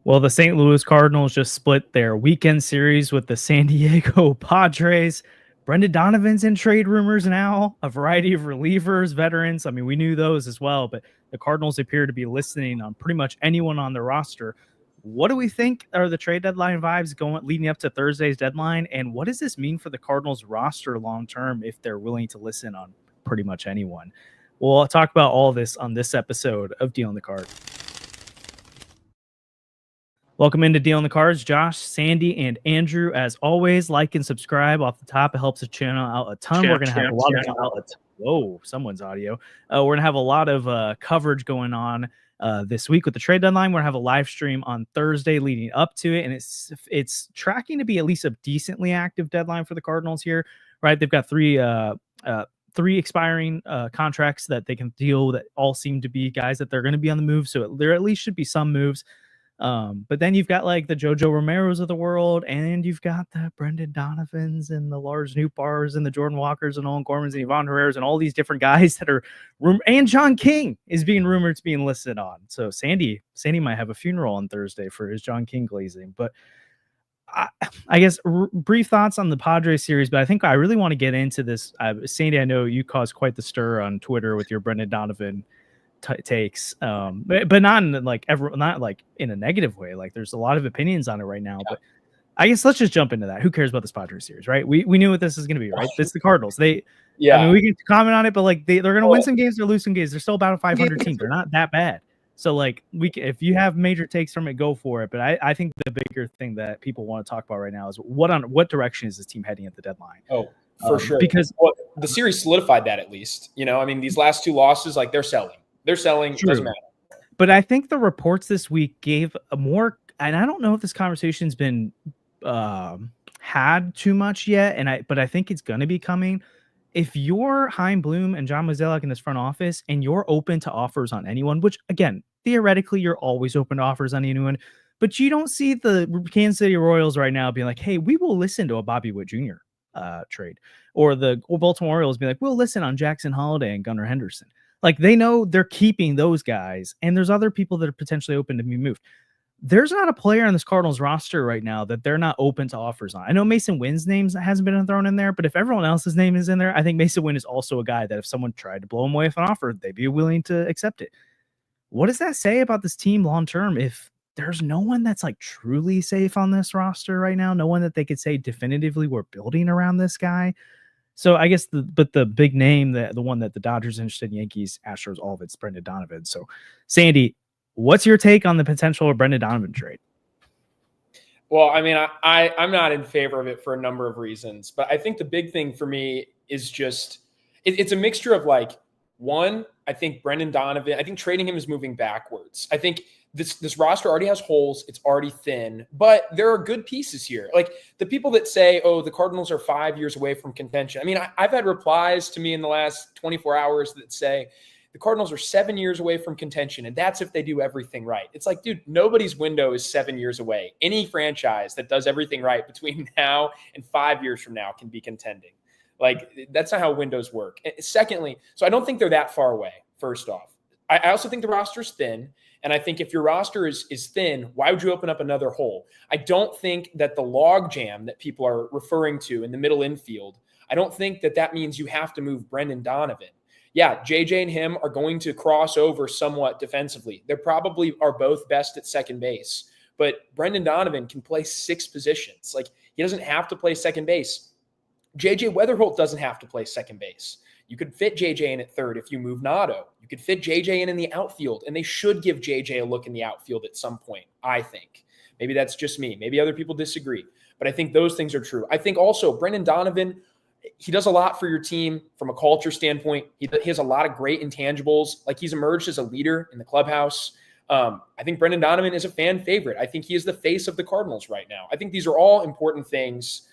Well, the St. Louis Cardinals just split their weekend series with the San Diego Padres. Brendan Donovan's in trade rumors now, a variety of relievers, veterans. I mean, we knew those as well, but the Cardinals appear to be listening on pretty much anyone on their roster. What do we think are the trade deadline vibes going leading up to Thursday's deadline? And what does this mean for the Cardinals roster long term if they're willing to listen on pretty much anyone? We'll talk about all this on this episode of Deal on the Card. Welcome into Deal on the Cards, Josh, Sandy, and Andrew. As always, like and subscribe off the top. It helps the channel out a ton. We're going to have a lot of someone's audio. We're going to have a lot of coverage going on this week with the trade deadline. We're going to have a live stream on Thursday leading up to it, and it's tracking to be at least a decently active deadline for the Cardinals here, right? They've got three expiring contracts that they can deal that all seem to be guys that they're going to be on the move, so there at least should be some moves. But then you've got like the Jojo Romeros of the world, and you've got the Brendan Donovans and the Lars Nootbaars and the Jordan Walkers and Nolan Gormans and Ivan Herreras and all these different guys that are and John King is being rumored to be listed on. So Sandy might have a funeral on Thursday for his John King glazing. But I guess brief thoughts on the Padres series, but I think I really want to get into this. Sandy, I know you caused quite the stir on Twitter with your Brendan Donovan takes, but not in not like in a negative way. Like there's a lot of opinions on it right now, but I guess let's just jump into that. Who cares about this Padres series, right? We knew what this is going to be, right? It's the Cardinals. I mean, we can comment on it, but like they're going to win some games or lose some games. They're still about a 500 team. They're not that bad. So like if you have major takes from it, go for it. But I think the bigger thing that people want to talk about right now is what direction is this team heading at the deadline? Oh, for sure. Because the series solidified that at least. I mean, these last two losses, like they're selling. They're selling. True. Doesn't matter. But I think the reports this week gave a more, and I don't know if this conversation's been had too much yet, but I think it's going to be coming. If you're Chaim Bloom and John Mozeliak in this front office, and you're open to offers on anyone, which again, theoretically, you're always open to offers on anyone, but you don't see the Kansas City Royals right now being like, hey, we will listen to a Bobby Witt Jr. Trade, or the Baltimore Orioles be like, we'll listen on Jackson Holliday and Gunnar Henderson. Like they know they're keeping those guys, and there's other people that are potentially open to be moved. There's not a player on this Cardinals roster right now that they're not open to offers on. I know Masyn Winn's name hasn't been thrown in there, but if everyone else's name is in there, I think Masyn Winn is also a guy that if someone tried to blow him away with an offer, they'd be willing to accept it. What does that say about this team long term if there's no one that's like truly safe on this roster right now? No one that they could say definitively we're building around this guy. So I guess the big name, the one that the Dodgers interested in, Yankees, Astros, all of it's Brendan Donovan. So Sandy, what's your take on the potential of Brendan Donovan trade? Well, I mean, I'm not in favor of it for a number of reasons, but I think the big thing for me is just it's a mixture of like, one, I think Brendan Donovan, I think trading him is moving backwards. I think this roster already has holes. It's already thin, but there are good pieces here. Like the people that say, oh, the Cardinals are 5 years away from contention. I mean, I've had replies to me in the last 24 hours that say the Cardinals are 7 years away from contention, and that's if they do everything right. It's like, dude, nobody's window is 7 years away. Any franchise that does everything right between now and 5 years from now can be contending. Like, that's not how windows work. Secondly, so I don't think they're that far away, first off. I also think the roster's thin. And I think if your roster is thin, why would you open up another hole? I don't think that the log jam that people are referring to in the middle infield, I don't think that means you have to move Brendan Donovan. Yeah, JJ and him are going to cross over somewhat defensively. They probably are both best at second base. But Brendan Donovan can play 6 positions. Like, he doesn't have to play second base. JJ Weatherholt doesn't have to play second base. You could fit JJ in at third if you move Nato. You could fit JJ in the outfield, and they should give JJ a look in the outfield at some point, I think. Maybe that's just me. Maybe other people disagree. But I think those things are true. I think also Brendan Donovan, he does a lot for your team from a culture standpoint. He has a lot of great intangibles. Like, he's emerged as a leader in the clubhouse. I think Brendan Donovan is a fan favorite. I think he is the face of the Cardinals right now. I think these are all important things.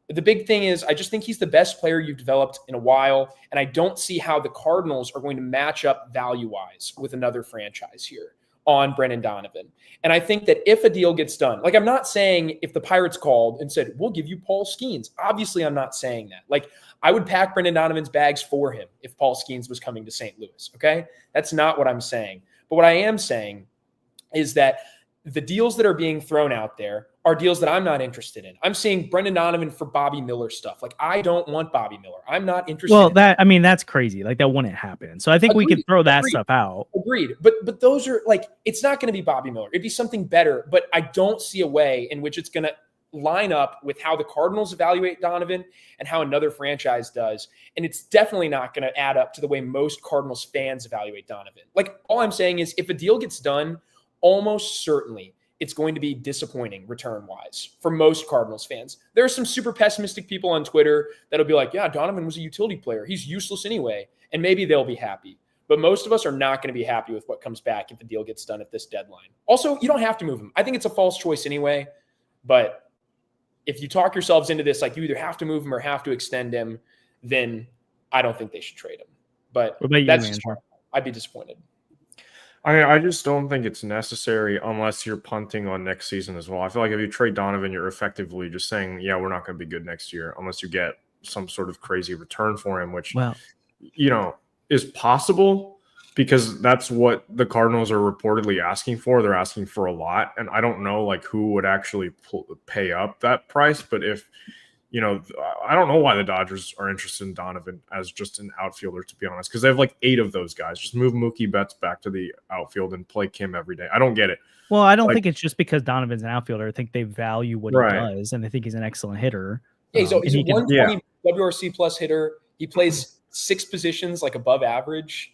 The big thing is I just think he's the best player you've developed in a while, and I don't see how the Cardinals are going to match up value-wise with another franchise here on Brendan Donovan. And I think that if a deal gets done, like, I'm not saying if the Pirates called and said, we'll give you Paul Skeens. Obviously, I'm not saying that. Like, I would pack Brendan Donovan's bags for him if Paul Skeens was coming to St. Louis, okay? That's not what I'm saying. But what I am saying is that the deals that are being thrown out there are deals that I'm not interested in. I'm seeing Brendan Donovan for Bobby Miller stuff. Like, I don't want Bobby Miller. I'm not interested. Well, that's crazy. Like, that wouldn't happen. So I think we could throw that stuff out. Agreed. But those are like, it's not going to be Bobby Miller. It'd be something better, but I don't see a way in which it's going to line up with how the Cardinals evaluate Donovan and how another franchise does. And it's definitely not going to add up to the way most Cardinals fans evaluate Donovan. Like, all I'm saying is, if a deal gets done, almost certainly it's going to be disappointing return-wise for most Cardinals fans. There are some super pessimistic people on Twitter that'll be like, yeah, Donovan was a utility player. He's useless anyway. And maybe they'll be happy. But most of us are not going to be happy with what comes back if the deal gets done at this deadline. Also, you don't have to move him. I think it's a false choice anyway. But if you talk yourselves into this, like, you either have to move him or have to extend him, then I don't think they should trade him. But that's just, I'd be disappointed. I just don't think it's necessary unless you're punting on next season as well. I feel like if you trade Donovan, you're effectively just saying, yeah, we're not going to be good next year unless you get some sort of crazy return for him, which, is possible because that's what the Cardinals are reportedly asking for. They're asking for a lot. And I don't know, like, who would actually pay up that price. But if, I don't know why the Dodgers are interested in Donovan as just an outfielder, to be honest, because they have like 8 of those guys. Just move Mookie Betts back to the outfield and play Kim every day. I don't get it. Well, I don't think it's just because Donovan's an outfielder. I think they value what he does, and they think he's an excellent hitter. Yeah, so he's a 120 WRC plus hitter. He plays 6 positions, like, above average.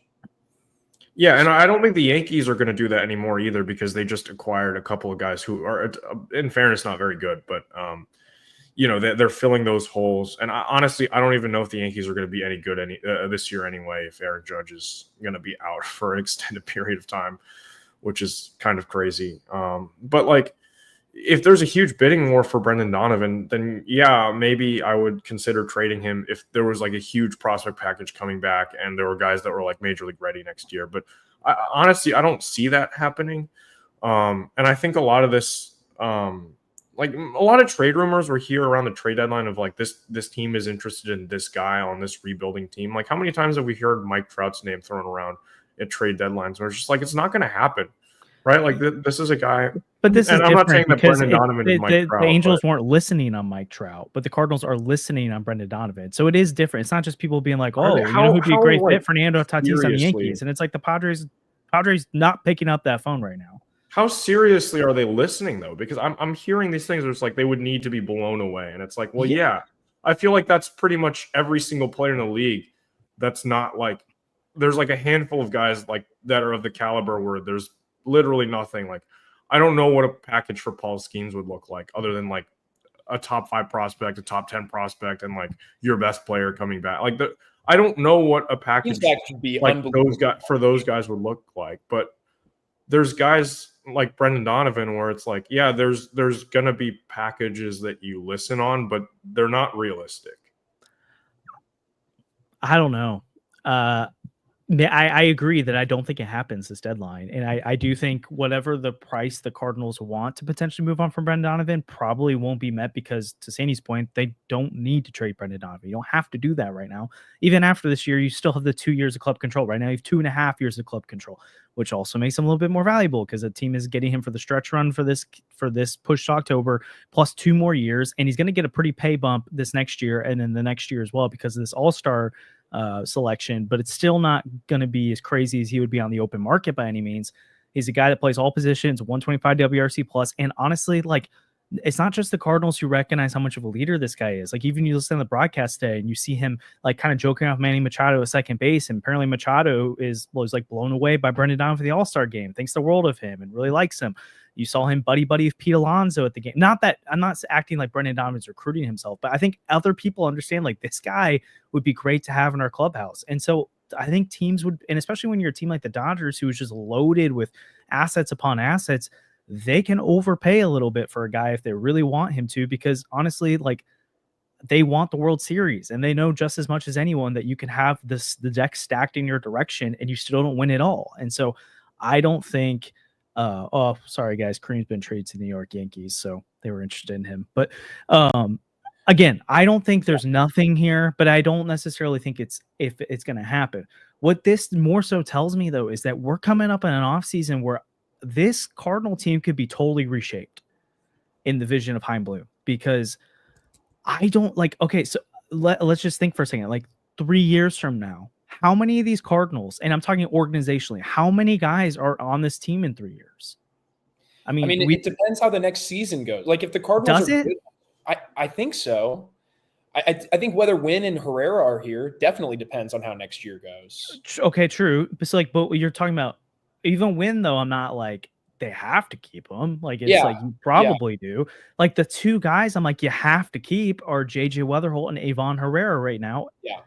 Yeah, and I don't think the Yankees are going to do that anymore either because they just acquired a couple of guys who are, in fairness, not very good, but they're filling those holes. And honestly, I don't even know if the Yankees are going to be any good this year anyway, if Aaron Judge is going to be out for an extended period of time, which is kind of crazy. But, like, if there's a huge bidding war for Brendan Donovan, then, yeah, maybe I would consider trading him if there was, like, a huge prospect package coming back and there were guys that were, like, major league ready next year. But honestly, I don't see that happening. And I think a lot of this like, a lot of trade rumors were here around the trade deadline of, like, this team is interested in this guy on this rebuilding team. Like, how many times have we heard Mike Trout's name thrown around at trade deadlines where it's just like, it's not going to happen, right? Like, this is a guy. But this is I'm not saying that Brendan Donovan is Mike Trout. The Angels weren't listening on Mike Trout, but the Cardinals are listening on Brendan Donovan. So it is different. It's not just people being like, oh, who'd be a great fit, Fernando Tatis on the Yankees. And it's like the Padres not picking up that phone right now. How seriously are they listening, though? Because I'm hearing these things where it's like they would need to be blown away. And it's like, well, yeah. I feel like that's pretty much every single player in the league. That's not like – there's like a handful of guys like that are of the caliber where there's literally nothing. Like, I don't know what a package for Paul Skeens would look like other than, like, a top 5 prospect, a top 10 prospect, and, like, your best player coming back. Like, I don't know what a package would be like those guys would look like. But there's guys – like Brendan Donovan, where it's like, yeah, there's gonna be packages that you listen on, but they're not realistic. I don't know. I agree that I don't think it happens this deadline. And I do think whatever the price the Cardinals want to potentially move on from Brendan Donovan probably won't be met because, to Sandy's point, they don't need to trade Brendan Donovan. You don't have to do that right now. Even after this year, you still have the 2 years of club control. Right now, you have 2.5 years of club control, which also makes him a little bit more valuable because the team is getting him for the stretch run for this push to October, plus 2 more years. And he's going to get a pretty pay bump this next year and then the next year as well because of this All-Star selection, but it's still not going to be as crazy as he would be on the open market by any means. He's a guy that plays all positions, 125 WRC plus, and honestly, like, it's not just the Cardinals who recognize how much of a leader this guy is. Like, even you listen to the broadcast today and you see him, like, kind of joking off Manny Machado at second base, and apparently Machado was like blown away by Brendan Donovan for the All-Star game, thinks the world of him and really likes him. You saw him buddy with Pete Alonso at the game. Not that I'm not acting like Brendan Donovan's recruiting himself, but I think other people understand, like, this guy would be great to have in our clubhouse. And so I think teams would, and especially when you're a team like the Dodgers, who is just loaded with assets upon assets, they can overpay a little bit for a guy if they really want him to, because honestly, like, they want the World Series and they know just as much as anyone that you can have the deck stacked in your direction and you still don't win it all. And so I don't think, sorry guys, Kareem's been traded to the New York Yankees, so they were interested in him. But again, I don't think there's nothing here, but I don't necessarily think it's going to happen. What this more so tells me, though, is that we're coming up in an offseason where this Cardinal team could be totally reshaped in the vision of Hein Blue, because I don't like, okay, so let's just think for a second, like 3 years from now, how many of these Cardinals, and I'm talking organizationally, how many guys are on this team in 3 years? I mean, it depends how the next season goes. Like if the Cardinals does it? Good, I think so. I think whether Winn and Herrera are here definitely depends on how next year goes. Okay, true. But you're talking about even Winn, though. I'm not like they have to keep him. Like it's like you probably do. Like the two guys, I'm like you have to keep are JJ Weatherholt and Avon Herrera right now. Yeah.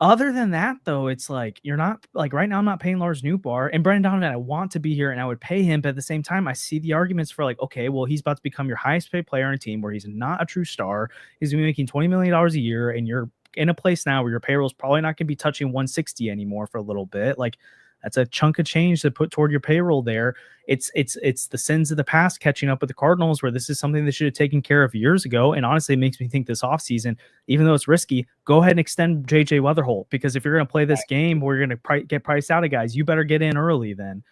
Other than that, though, it's like you're not like right now. I'm not paying Lars Nootbaar and Brendan Donovan. I want to be here and I would pay him, but at the same time, I see the arguments for like, okay, well, he's about to become your highest paid player on a team where he's not a true star. He's gonna be making $20 million a year, and you're in a place now where your payroll is probably not going to be touching 160 anymore for a little bit. Like that's a chunk of change to put toward your payroll there. It's the sins of the past catching up with the Cardinals, where this is something they should have taken care of years ago. And honestly, it makes me think this offseason, even though it's risky, go ahead and extend JJ Weatherholt, because if you're going to play this game where you're going to get priced out of guys, you better get in early then.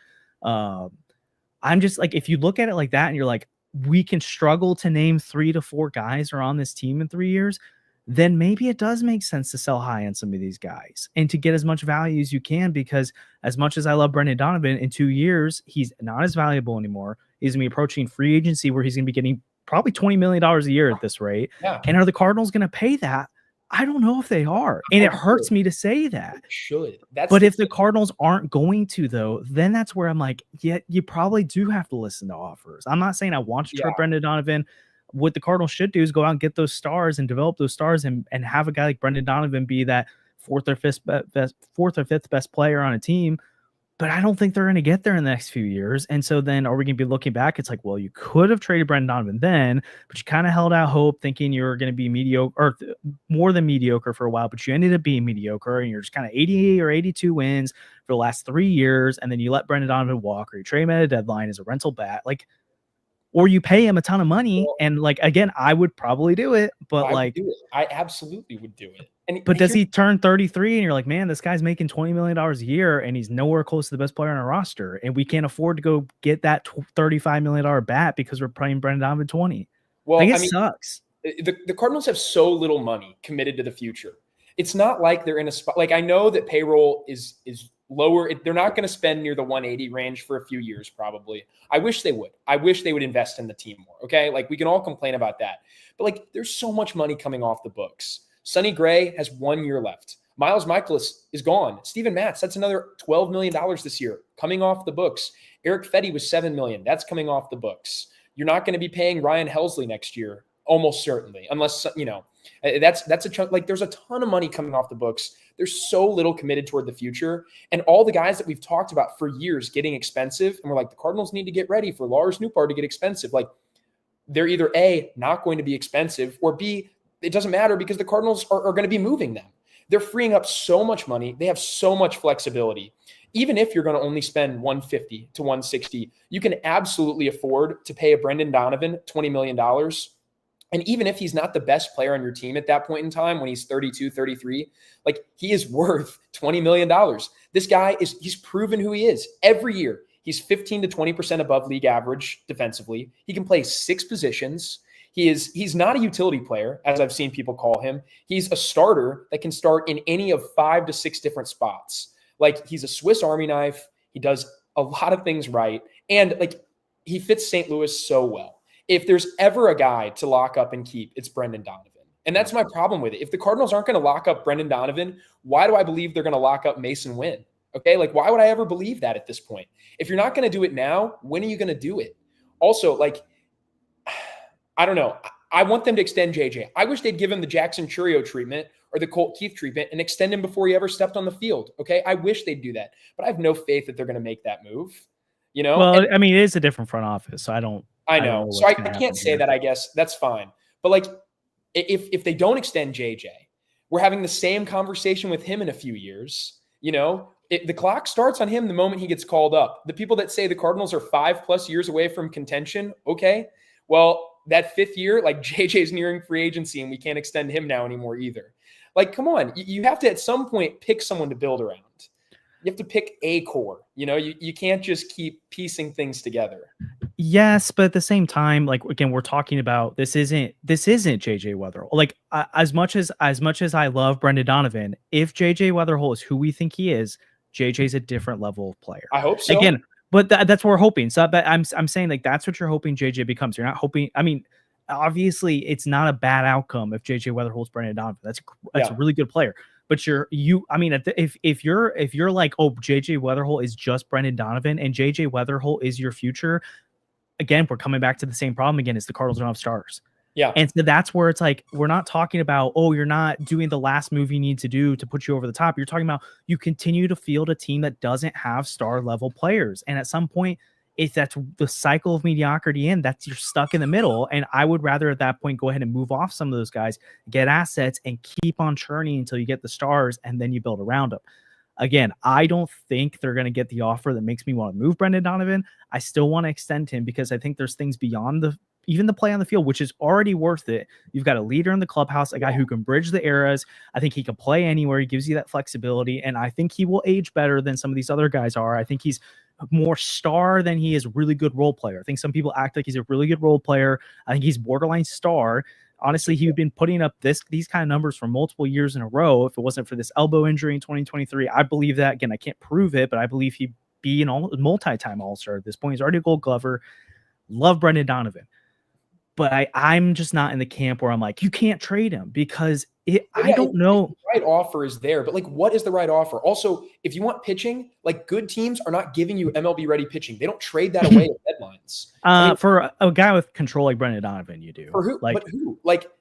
I'm just like, if you look at it like that and you're like, we can struggle to name 3 to 4 guys are on this team in 3 years, then maybe it does make sense to sell high on some of these guys and to get as much value as you can, because as much as I love Brendan Donovan, in 2 years, he's not as valuable anymore. He's going to be approaching free agency where he's going to be getting probably $20 million a year at this rate. Yeah. And are the Cardinals going to pay that? I don't know if they are. And it hurts me to say that. It should. But if the Cardinals aren't going to, though, then that's where I'm like, yeah, you probably do have to listen to offers. I'm not saying I want to trade Brendan Donovan. What the Cardinals should do is go out and get those stars and develop those stars and have a guy like Brendan Donovan be that fourth or fifth best player on a team. But I don't think they're going to get there in the next few years. And so then are we going to be looking back? It's like, well, you could have traded Brendan Donovan then, but you kind of held out hope thinking you were going to be mediocre or more than mediocre for a while, but you ended up being mediocre and you're just kind of 80 or 82 wins for the last 3 years. And then you let Brendan Donovan walk, or you trade him at a deadline as a rental bat. Like, or you pay him a ton of money, and like again, I would probably do it, but I absolutely would do it. But does he turn 33 and you're like, man, this guy's making $20 million a year and he's nowhere close to the best player on our roster, and we can't afford to go get that $35 million bat because we're playing Brendan Donovan 20. Well, I guess it sucks. The Cardinals have so little money committed to the future. It's not like they're in a spot. Like I know that payroll is lower. They're not going to spend near the 180 range for a few years, probably. I wish they would. I wish they would invest in the team more. Okay. Like we can all complain about that, but like there's so much money coming off the books. Sonny Gray has 1 year left. Miles Michaelis is gone. Steven Matz, that's another $12 million this year coming off the books. Eric Fetty was $7 million. That's coming off the books. You're not going to be paying Ryan Helsley next year, almost certainly, unless, that's a chunk. Like there's a ton of money coming off the books. There's so little committed toward the future. And all the guys that we've talked about for years getting expensive, and we're like, the Cardinals need to get ready for Lars Nootbaar to get expensive. Like they're either A, not going to be expensive, or B, it doesn't matter because the Cardinals are going to be moving them. They're freeing up so much money. They have so much flexibility. Even if you're going to only spend 150 to 160, you can absolutely afford to pay a Brendan Donovan $20 million. And even if he's not the best player on your team at that point in time, when he's 32, 33, like he is worth $20 million. This guy he's proven who he is every year. He's 15 to 20% above league average defensively. He can play 6 positions. He's not a utility player, as I've seen people call him. He's a starter that can start in any of 5 to 6 different spots. Like he's a Swiss Army knife. He does a lot of things right. And like he fits St. Louis so well. If there's ever a guy to lock up and keep, it's Brendan Donovan. And that's my problem with it. If the Cardinals aren't going to lock up Brendan Donovan, why do I believe they're going to lock up Masyn Winn? Okay, like why would I ever believe that at this point? If you're not going to do it now, when are you going to do it? Also, like, I don't know. I want them to extend JJ. I wish they'd give him the Jackson Churio treatment or the Colt Keith treatment and extend him before he ever stepped on the field. Okay, I wish they'd do that. But I have no faith that they're going to make that move. Well, I mean, it is a different front office, so I know. So I can't say that, I guess. That's fine. But like, if they don't extend JJ, we're having the same conversation with him in a few years. The clock starts on him the moment he gets called up. The people that say the Cardinals are 5+ years away from contention, okay, well, that 5th year, like JJ's nearing free agency and we can't extend him now anymore either. Like, come on. You have to at some point pick someone to build around. You have to pick a core. You know, you can't just keep piecing things together. Yes, but at the same time, like again, we're talking about this isn't JJ Weatherall. Like as much as I love Brendan Donovan, if JJ Weatherall is who we think he is, JJ's a different level of player. I hope so. Again, but that's what we're hoping. So but I'm saying like that's what you're hoping JJ becomes. You're not hoping. I mean, obviously, it's not a bad outcome if JJ Weatherall's Brendan Donovan. That's a really good player. But I mean, if you're like, oh, JJ Weatherall is just Brendan Donovan and JJ Weatherall is your future. Again, we're coming back to the same problem again. Is the Cardinals don't have stars. Yeah. And so that's where it's like, we're not talking about, oh, you're not doing the last move you need to do to put you over the top. You're talking about you continue to field a team that doesn't have star level players. And at some point, if that's the cycle of mediocrity you're stuck in the middle. And I would rather at that point, go ahead and move off some of those guys, get assets and keep on churning until you get the stars and then you build around them. Again, I don't think they're going to get the offer that makes me want to move Brendan Donovan. I still want to extend him because I think there's things beyond even the play on the field, which is already worth it. You've got a leader in the clubhouse, a guy who can bridge the eras. I think he can play anywhere. He gives you that flexibility. And I think he will age better than some of these other guys are. I think he's more star than he is really good role player. I think some people act like he's a really good role player. I think he's borderline star. Honestly, he'd been putting up these kind of numbers for multiple years in a row. If it wasn't for this elbow injury in 2023, I believe that. Again, I can't prove it, but I believe he'd be an multi-time All-Star at this point. He's already a Gold Glover. Love Brendan Donovan. But I'm just not in the camp where I'm like, you can't trade him because I don't know. The right offer is there, but like, what is the right offer? Also, if you want pitching, like good teams are not giving you MLB ready pitching. They don't trade that away at deadlines. For a guy with control like Brendan Donovan, you do. For who? Like, but who? Like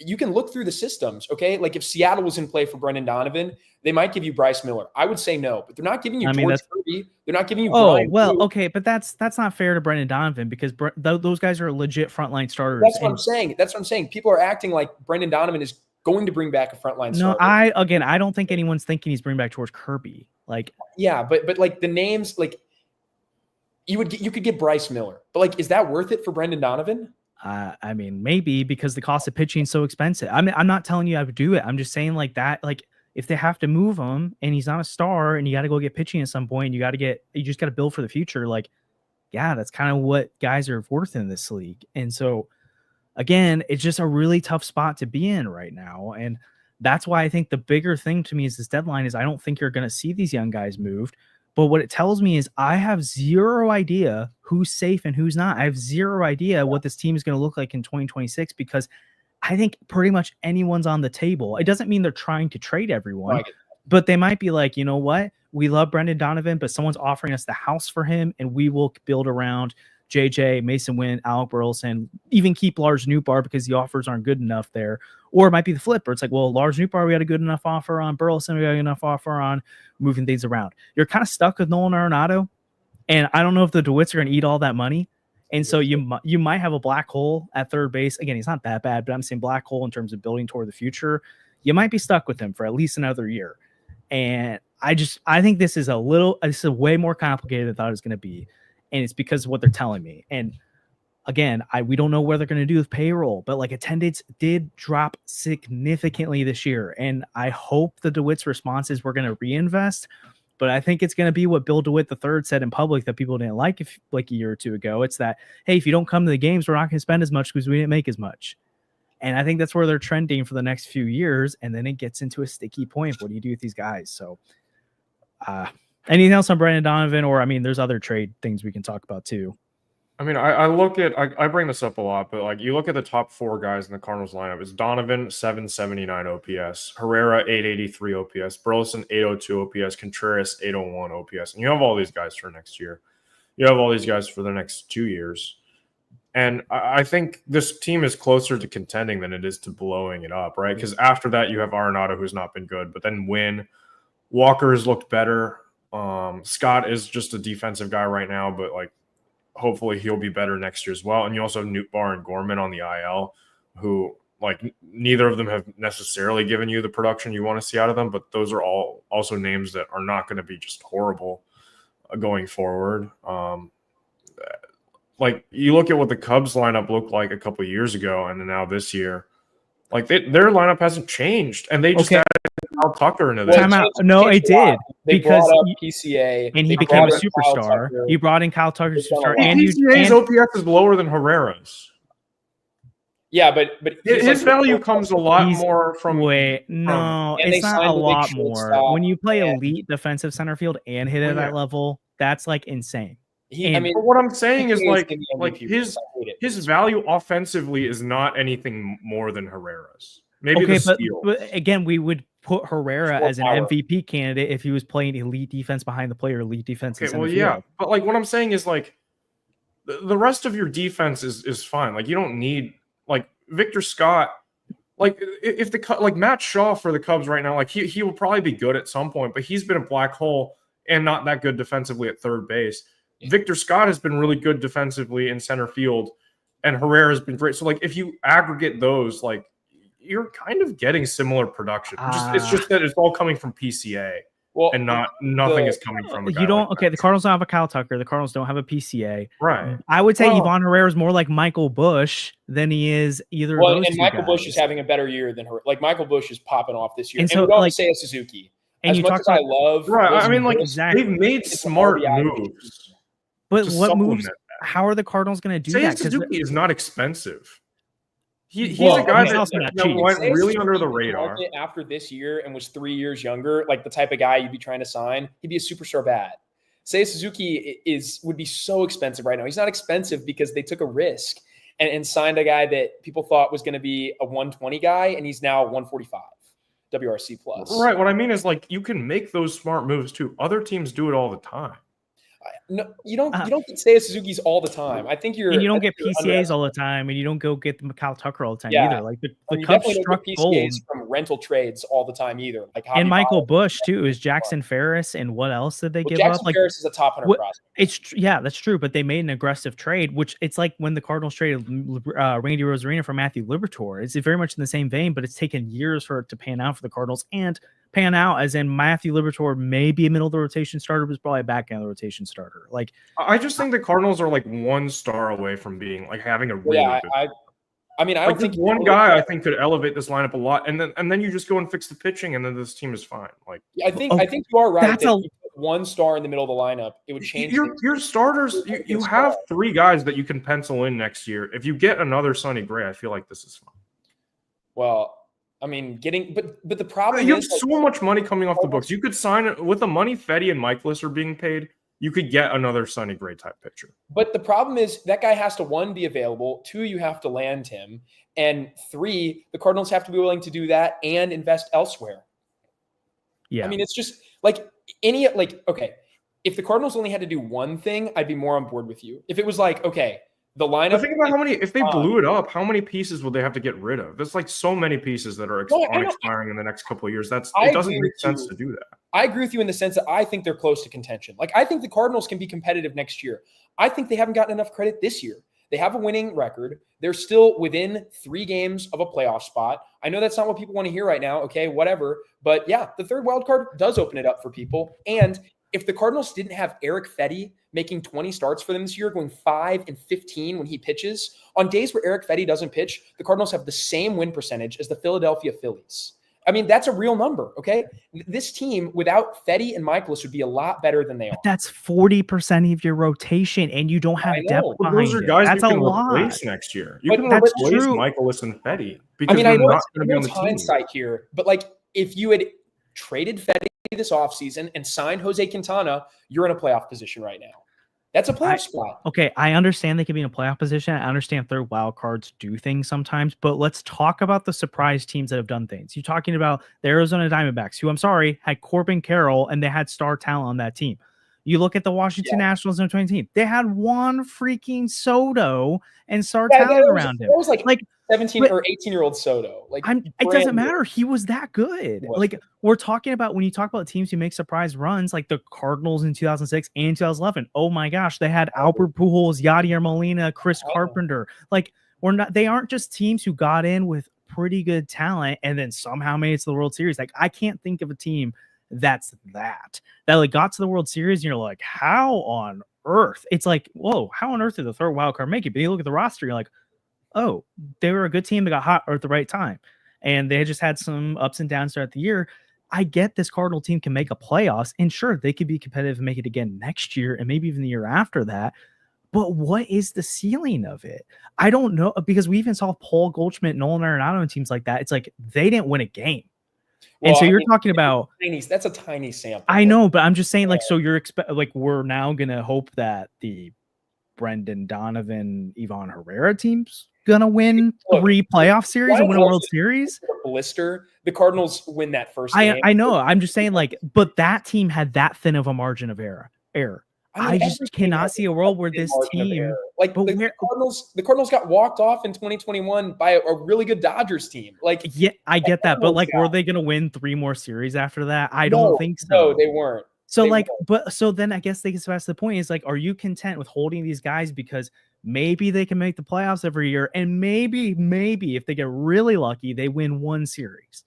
you can look through the systems, okay? Like if Seattle was in play for Brendan Donovan, they might give you Bryce Miller. I would say no, but they're not giving you George Kirby. They're not giving you. Brian Blue. Okay, but that's not fair to Brendan Donovan because those guys are legit frontline starters. That's what I'm saying. That's what I'm saying. People are acting like Brendan Donovan is going to bring back a frontline starter. No, I don't think anyone's thinking he's bringing back George Kirby. Like, yeah, but like the names, like you could get Bryce Miller, but like, is that worth it for Brendan Donovan? I mean, maybe because the cost of pitching is so expensive. I mean, I'm not telling you I would do it. I'm just saying like that, like if they have to move him and he's not a star and you got to go get pitching at some point, you just got to build for the future. Like, yeah, that's kind of what guys are worth in this league. And so again, it's just a really tough spot to be in right now. And that's why I think the bigger thing to me is this deadline is I don't think you're going to see these young guys moved. But what it tells me is I have zero idea who's safe and who's not. I have zero idea what this team is going to look like in 2026 because I think pretty much anyone's on the table. It doesn't mean they're trying to trade everyone, but they might be like, you know what? We love Brendan Donovan, but someone's offering us the house for him and we will build around JJ, Masyn Winn, Alec Burleson, even keep Lars Nootbaar because the offers aren't good enough there. Or it might be the flip, where it's like, well, Lars Nootbaar, we had a good enough offer on. Burleson, we got enough offer on moving things around. You're kind of stuck with Nolan Arenado, and I don't know if the DeWitts are going to eat all that money. And so you might have a black hole at third base. Again, he's not that bad, but I'm saying black hole in terms of building toward the future. You might be stuck with him for at least another year. And I think this is way more complicated than I thought it was going to be. And it's because of what they're telling me. And again, we don't know what they're going to do with payroll, but like attendance did drop significantly this year. And I hope the DeWitt's response is we're going to reinvest, but I think it's going to be what Bill DeWitt III said in public that people didn't like a year or two ago. It's that, hey, if you don't come to the games, we're not going to spend as much because we didn't make as much. And I think that's where they're trending for the next few years. And then it gets into a sticky point. What do you do with these guys? So, anything else on Brendan Donovan? Or, I mean, there's other trade things we can talk about too. I mean, I bring this up a lot, but like you look at the top four guys in the Cardinals lineup, it's Donovan, 779 OPS, Herrera, 883 OPS, Burleson, 802 OPS, Contreras, 801 OPS. And you have all these guys for next year. You have all these guys for the next 2 years. And I think this team is closer to contending than it is to blowing it up, right? Because after that, you have Arenado, who's not been good, but then Winn. Walker has looked better. Scott is just a defensive guy right now, but like hopefully he'll be better next year as well. And you also have Nootbaar and Gorman on the IL, who like neither of them have necessarily given you the production you want to see out of them, but those are all also names that are not going to be just horrible going forward. Like you look at what the Cubs lineup looked like a couple of years ago and then now this year, like their lineup hasn't changed, and they just added Kyle Tucker into Time out. No, it did. They because brought up PCA and he became a superstar. You brought in Kyle Tucker, superstar, and PCA's OPS is lower than Herrera's. Yeah, but his value comes a lot more from. It's not a lot more. When you play elite defensive center field and hit at that level, that's like insane. But what I'm saying is like his value offensively is not anything more than Herrera's. Maybe but again, we would put Herrera as an MVP candidate if he was playing elite defense behind the player, elite defense. Okay, well, yeah, but like what I'm saying is like the rest of your defense is fine. Like you don't need like Victor Scott. Like if like Matt Shaw for the Cubs right now, like he will probably be good at some point, but he's been a black hole and not that good defensively at third base. Yeah. Victor Scott has been really good defensively in center field, and Herrera has been great. So like if you aggregate those, like you're kind of getting similar production. It's just that it's all coming from PCA. Well, and nothing is coming from a guy the Cardinals don't have a Kyle Tucker. The Cardinals don't have a PCA. Right. I would say Ivan Herrera is more like Michael Bush than he is either of those two Michael guys. Bush is having a better year than her. Like Michael Bush is popping off this year. And so, we don't say a Suzuki. And as much as I love, I mean, like they've made smart moves. But what moves? How are the Cardinals going to do that? Suzuki is not expensive. He's a guy that went really under the radar. After this year and was 3 years younger, like the type of guy you'd be trying to sign, he'd be a superstar bat. Seiya Suzuki would be so expensive right now. He's not expensive because they took a risk and signed a guy that people thought was going to be a 120 guy, and he's now 145 WRC plus. Right. What I mean is like you can make those smart moves too. Other teams do it all the time. No, you don't get Seiya Suzuki's all the time. I think you don't get PCAs all the time, and you don't go get the Kyle Tucker all the time either. Like the Cubs struck gold from rental trades all the time either. Like and Michael Bush too is Jackson Ferris, and what else did they give Jackson up? Like Ferris is a top 100 prospect. That's true. But they made an aggressive trade, which it's like when the Cardinals traded Randy Rosarina for Matthew Liberatore. It's very much in the same vein, but it's taken years for it to pan out for the Cardinals and pan out as in Matthew Liberatore may be a middle of the rotation starter, but it's probably a back end of the rotation starter. Like I just think the Cardinals are like one star away from being like having a really good. I mean, I don't think one guy I think could elevate this lineup a lot, and then you just go and fix the pitching, and then this team is fine. Like I think you are right. That you put one star in the middle of the lineup, it would change. Your starters. You have three guys that you can pencil in next year. If you get another Sonny Gray, I feel like this is fine. Well. I mean, but the problem you have so much money coming off the books. You could sign it with the money Fetty and Michaelis are being paid. You could get another Sonny Gray type pitcher. But the problem is that guy has to 1, be available, 2, you have to land him, and 3, the Cardinals have to be willing to do that and invest elsewhere. Yeah, I mean, it's just like okay, if the Cardinals only had to do one thing, I'd be more on board with you. If it was like okay. The lineup. Think about if they blew it up, how many pieces would they have to get rid of? There's like so many pieces that are expiring in the next couple of years. It doesn't make sense to do that. I agree with you in the sense that I think they're close to contention. Like I think the Cardinals can be competitive next year. I think they haven't gotten enough credit this year. They have a winning record. They're still within 3 games of a playoff spot. I know that's not what people want to hear right now. Okay, whatever. But yeah, the third wild card does open it up for people. And if the Cardinals didn't have Eric Fetty making 20 starts for them this year, going 5 and 15 when he pitches, on days where Eric Fetty doesn't pitch, the Cardinals have the same win percentage as the Philadelphia Phillies. I mean, that's a real number, okay? This team without Fetty and Michaelis would be a lot better than they are. That's 40% of your rotation, and you don't have depth behind those are guys that's you can a lot. Replace next year. You can replace Michaelis and Fetty. I mean, I know it's hindsight here, but like if you had traded Fetty this offseason and signed Jose Quintana, you're in a playoff position right now. That's a playoff spot. Okay, I understand they can be in a playoff position. I understand third wild cards do things sometimes, but let's talk about the surprise teams that have done things. You're talking about the Arizona Diamondbacks, who I'm sorry, had Corbin Carroll, and they had star talent on that team. You look at the Washington Nationals in the 2019, they had one freaking Soto and star talent around him. It was like 17 or 18-year-old Soto. It doesn't matter. He was that good. Like we're talking about when you talk about teams who make surprise runs, like the Cardinals in 2006 and 2011. Oh my gosh, they had Albert Pujols, Yadier Molina, Chris Carpenter. Like they aren't just teams who got in with pretty good talent and then somehow made it to the World Series. Like I can't think of a team that like got to the World Series and you're like, how on earth? It's like, whoa, how on earth did the third wild card make it? But you look at the roster, you're like, oh, they were a good team that got hot at the right time. And they just had some ups and downs throughout the year. I get this Cardinal team can make a playoffs, and sure, they could be competitive and make it again next year and maybe even the year after that. But what is the ceiling of it? I don't know, because we even saw Paul Goldschmidt, Nolan Arenado, and teams like that. It's like they didn't win a game. Well, and so you're talking about that's a tiny sample. I know, but I'm just saying, like, so you're like, we're now gonna hope that the Brendan Donovan, Ivan Herrera team's gonna win 3 playoff series and win a World Series. Blister. The Cardinals win that first game. I know. I'm just saying, like, but that team had that thin of a margin of error. I just cannot see a world where this team, like, the Cardinals got walked off in 2021 by a really good Dodgers team. Like, yeah, I get that, but like, were they going to win 3 more series after that? I don't think so. No, they weren't. So but so then I guess they can ask the point is, like, are you content with holding these guys because maybe they can make the playoffs every year, and maybe if they get really lucky, they win 1 series?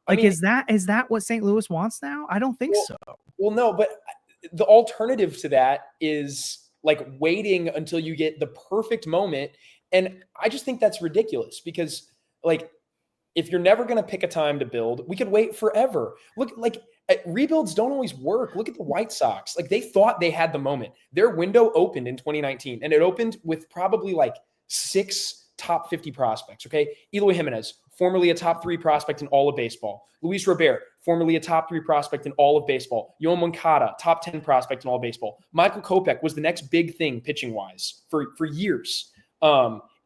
Like, is that what St. Louis wants now? I don't think so. Well, no, but the alternative to that is like waiting until you get the perfect moment. And I just think that's ridiculous because, like, if you're never going to pick a time to build, we could wait forever. Look, like, rebuilds don't always work. Look at the White Sox. Like, they thought they had the moment. Their window opened in 2019, and it opened with probably like 6 top 50 prospects. Okay. Eloy Jimenez, formerly a top 3 prospect in all of baseball. Luis Robert, formerly a top 3 prospect in all of baseball. Yoan Moncada, top 10 prospect in all of baseball. Michael Kopech was the next big thing pitching-wise for years.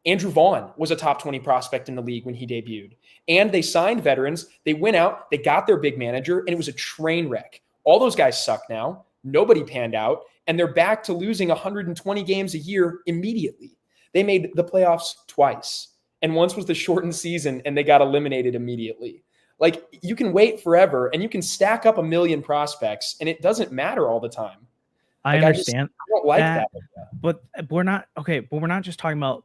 Andrew Vaughn was a top 20 prospect in the league when he debuted. And they signed veterans. They went out, they got their big manager, and it was a train wreck. All those guys suck now. Nobody panned out, and they're back to losing 120 games a year immediately. They made the playoffs twice. And once was the shortened season, and they got eliminated immediately. Like, you can wait forever, and you can stack up 1 million prospects, and it doesn't matter all the time. I understand. I don't like that. But we're not okay. But we're not just talking about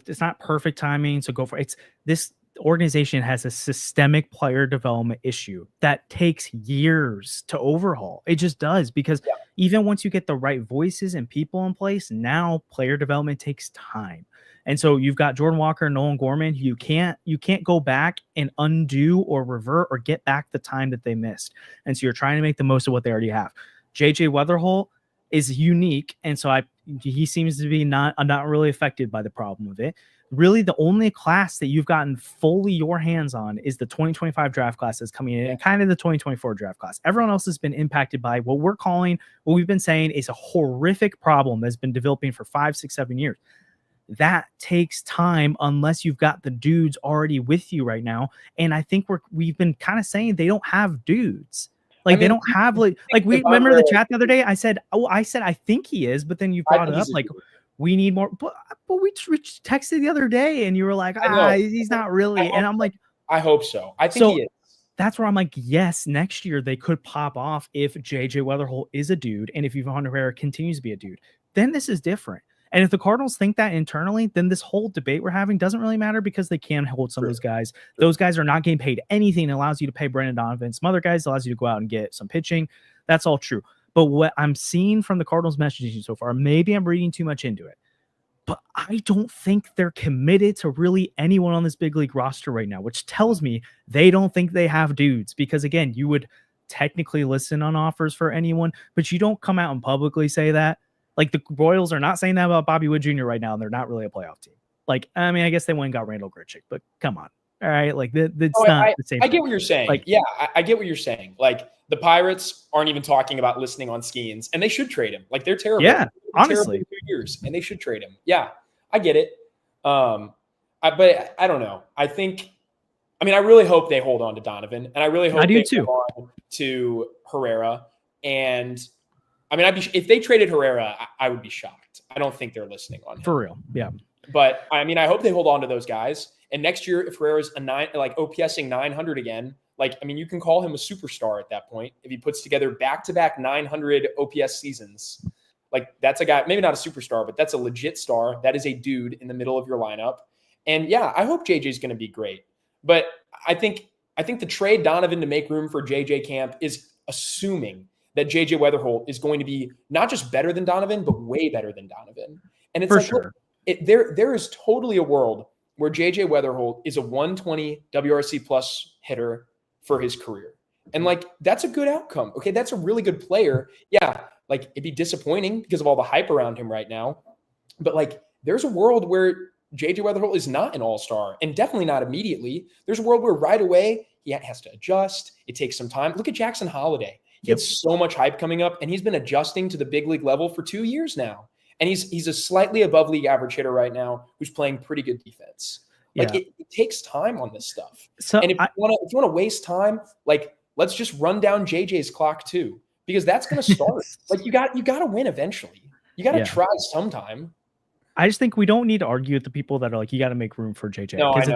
it's not perfect timing. So go for it. It's this organization has a systemic player development issue that takes years to overhaul. It just does, because even once you get the right voices and people in place, now player development takes time. And so you've got Jordan Walker and Nolan Gorman. You can't go back and undo or revert or get back the time that they missed. And so you're trying to make the most of what they already have. JJ Weatherholt is unique, and so he seems to be not really affected by the problem of it. Really, the only class that you've gotten fully your hands on is the 2025 draft class that's coming in, and kind of the 2024 draft class. Everyone else has been impacted by what we've been saying is a horrific problem that's been developing for 5, 6, 7 years. That takes time unless you've got the dudes already with you right now. And I think we've been kind of saying they don't have dudes. Like, they don't have like we remember the chat the other day. I said I think he is, but then you brought it up like we need more. But we texted the other day, and you were like, he's not really. And I'm like, I hope so. I think he is. That's where I'm like, yes, next year they could pop off if JJ Weatherholt is a dude, and if Ivan Herrera continues to be a dude. Then this is different. And if the Cardinals think that internally, then this whole debate we're having doesn't really matter, because they can hold some of those guys. Those guys are not getting paid anything that allows you to pay Brendan Donovan. Some other guys allows you to go out and get some pitching. That's all true. But what I'm seeing from the Cardinals messaging so far, maybe I'm reading too much into it, but I don't think they're committed to really anyone on this big league roster right now, which tells me they don't think they have dudes. Because again, you would technically listen on offers for anyone, but you don't come out and publicly say that. Like, the Royals are not saying that about Bobby Wood Jr. right now, and they're not really a playoff team. Like, I mean, I guess they went and got Randall Grichuk, but come on. All right, like, it's not the same. I get what you're saying. Like, I get what you're saying. Like, the Pirates aren't even talking about listening on Skeens, and they should trade him. Like, they're terrible. Yeah, honestly. 2 years, and they should trade him. Yeah, I get it. But I don't know. I really hope they hold on to Donovan, and I really hope they hold on to Herrera. And I mean, if they traded Herrera, I would be shocked. I don't think they're listening on him. For real. Yeah. But I mean, I hope they hold on to those guys. And next year, if Herrera's OPSing 900 again, like, I mean, you can call him a superstar at that point. If he puts together back-to-back 900 OPS seasons, like, that's a guy, maybe not a superstar, but that's a legit star. That is a dude in the middle of your lineup. And yeah, I hope JJ's going to be great. But I think the trade Donovan to make room for JJ Camp is assuming that JJ Weatherholt is going to be not just better than Donovan, but way better than Donovan. And it's for sure. There is totally a world where JJ Weatherholt is a 120 WRC plus hitter for his career. And like, that's a good outcome. Okay. That's a really good player. Yeah. Like, it'd be disappointing because of all the hype around him right now. But like, there's a world where JJ Weatherholt is not an all-star, and definitely not immediately. There's a world where right away he has to adjust. It takes some time. Look at Jackson Holiday. He had so much hype coming up, and he's been adjusting to the big league level for 2 years now. And he's a slightly above league average hitter right now who's playing pretty good defense. Like, it takes time on this stuff. So and if you want to waste time, like, let's just run down JJ's clock too, because that's going to start. Like, you got to win eventually. You got to try sometime. I just think we don't need to argue with the people that are like, you got to make room for JJ. No, it's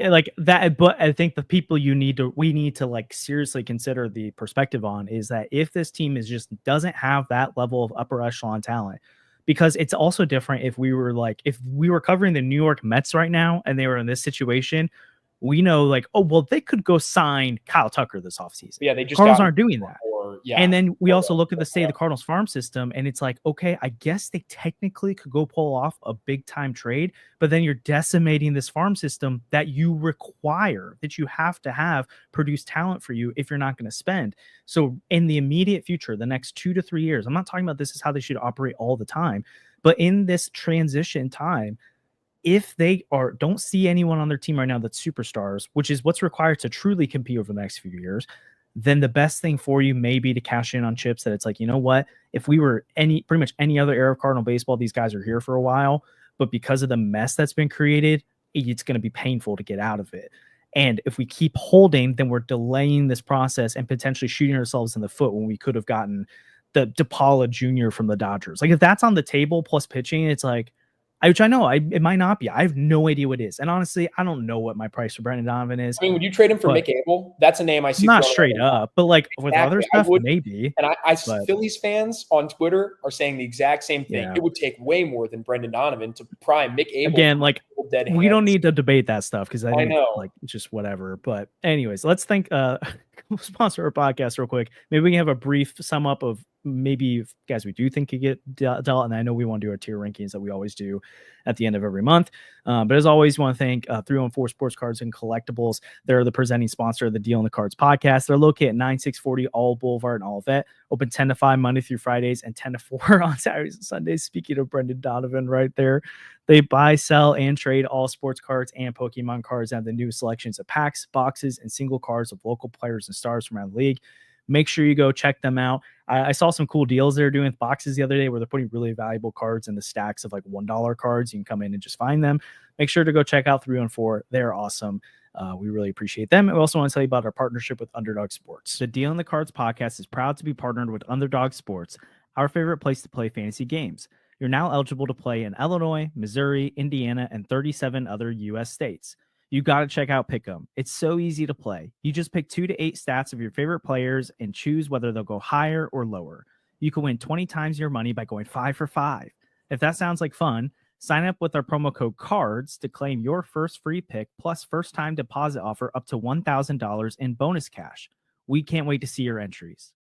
like that. But I think the people we need to like seriously consider the perspective on is that if this team doesn't have that level of upper echelon talent, because it's also different if we were covering the New York Mets right now and they were in this situation, we know like, oh, well, they could go sign Kyle Tucker this offseason. Yeah, they just Cardinals aren't doing that. And then we also look at the state of the Cardinals farm system, and it's like, okay, I guess they technically could go pull off a big time trade, but then you're decimating this farm system that you require, that you have to have produce talent for you if you're not going to spend. So in the immediate future, the next 2 to 3 years, I'm not talking about this is how they should operate all the time, but in this transition time, if they don't see anyone on their team right now that's superstars, which is what's required to truly compete over the next few years, then the best thing for you may be to cash in on chips that it's like, you know what, if we were pretty much any other era of Cardinal baseball, these guys are here for a while, but because of the mess that's been created, it's going to be painful to get out of it. And if we keep holding, then we're delaying this process and potentially shooting ourselves in the foot when we could have gotten the DePaula Jr. from the Dodgers. Like, if that's on the table plus pitching, it's like, which I know it might not be. I have no idea what it is. And honestly, I don't know what my price for Brendan Donovan is. I mean, would you trade him for Mick Abel? That's a name I see. Not straight up, but like with other stuff, maybe. And Phillies fans on Twitter are saying the exact same thing. Yeah. It would take way more than Brendan Donovan to prime Mick Abel. Again, like, we don't need to debate that stuff because I know, like, it's just whatever. But anyways, let's think. Sponsor our podcast real quick. Maybe we can have a brief sum up of maybe guys we do think could get dealt. And I know we want to do our tier rankings that we always do at the end of every month. But as always, want to thank 314 Sports Cards and Collectibles. They're the presenting sponsor of the Deal in the Cards podcast. They're located at 9640 All Boulevard in Olivet. Open 10 to 5 Monday through Fridays and 10 to 4 on Saturdays and Sundays. Speaking of Brendan Donovan right there, they buy, sell, and trade all sports cards and Pokemon cards and the new selections of packs, boxes, and single cards of local players and stars from around the league. Make sure you go check them out. I saw some cool deals they're doing with boxes the other day where they're putting really valuable cards in the stacks of like $1 cards. You can come in and just find them. Make sure to go check out 314. They're awesome. We really appreciate them. And we also want to tell you about our partnership with Underdog Sports. The Deal in the Cards podcast is proud to be partnered with Underdog Sports, our favorite place to play fantasy games. You're now eligible to play in Illinois, Missouri, Indiana, and 37 other U.S. states. You got to check out Pick'em. It's so easy to play. You just pick 2 to 8 stats of your favorite players and choose whether they'll go higher or lower. You can win 20 times your money by going 5 for 5. If that sounds like fun, sign up with our promo code CARDS to claim your first free pick plus first-time deposit offer up to $1,000 in bonus cash. We can't wait to see your entries.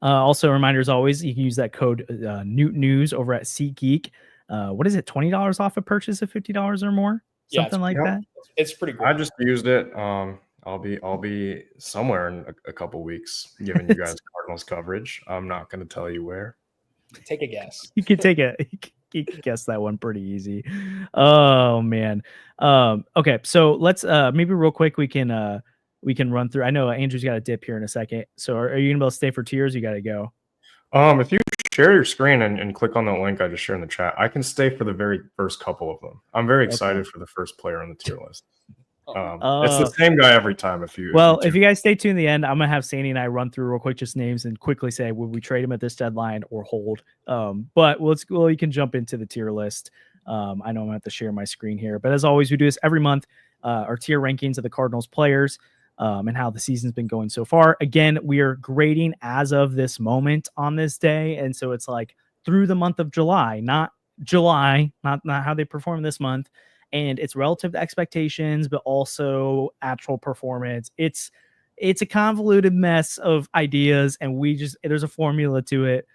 Also, a reminder, as always, you can use that code Newt News over at SeatGeek. What is it? $20 off a purchase of $50 or more? Something like that. It's pretty good. I just used it. I'll be somewhere in a couple weeks giving you guys Cardinals coverage. I'm not going to tell you where. Take a guess. You can you can guess that one pretty easy. Oh man. Okay, so let's maybe real quick we can run through. I know Andrew's got a dip here in a second. So are you gonna be able to stay for tiers? You got to go. If you share your screen and click on the link I just shared in the chat, I can stay for the very first couple of them. I'm very excited for the first player on the tier list. It's the same guy every time. If you guys stay tuned to the end, I'm gonna have Sandy and I run through real quick just names and quickly say would we trade him at this deadline or hold. But you can jump into the tier list. I know I'm gonna have to share my screen here, but as always, we do this every month. Our tier rankings of the Cardinals players. And how the season's been going so far. Again, we are grading as of this moment on this day. And so it's like through the month of July, not how they perform this month. And it's relative to expectations, but also actual performance. It's a convoluted mess of ideas. And there's a formula to it.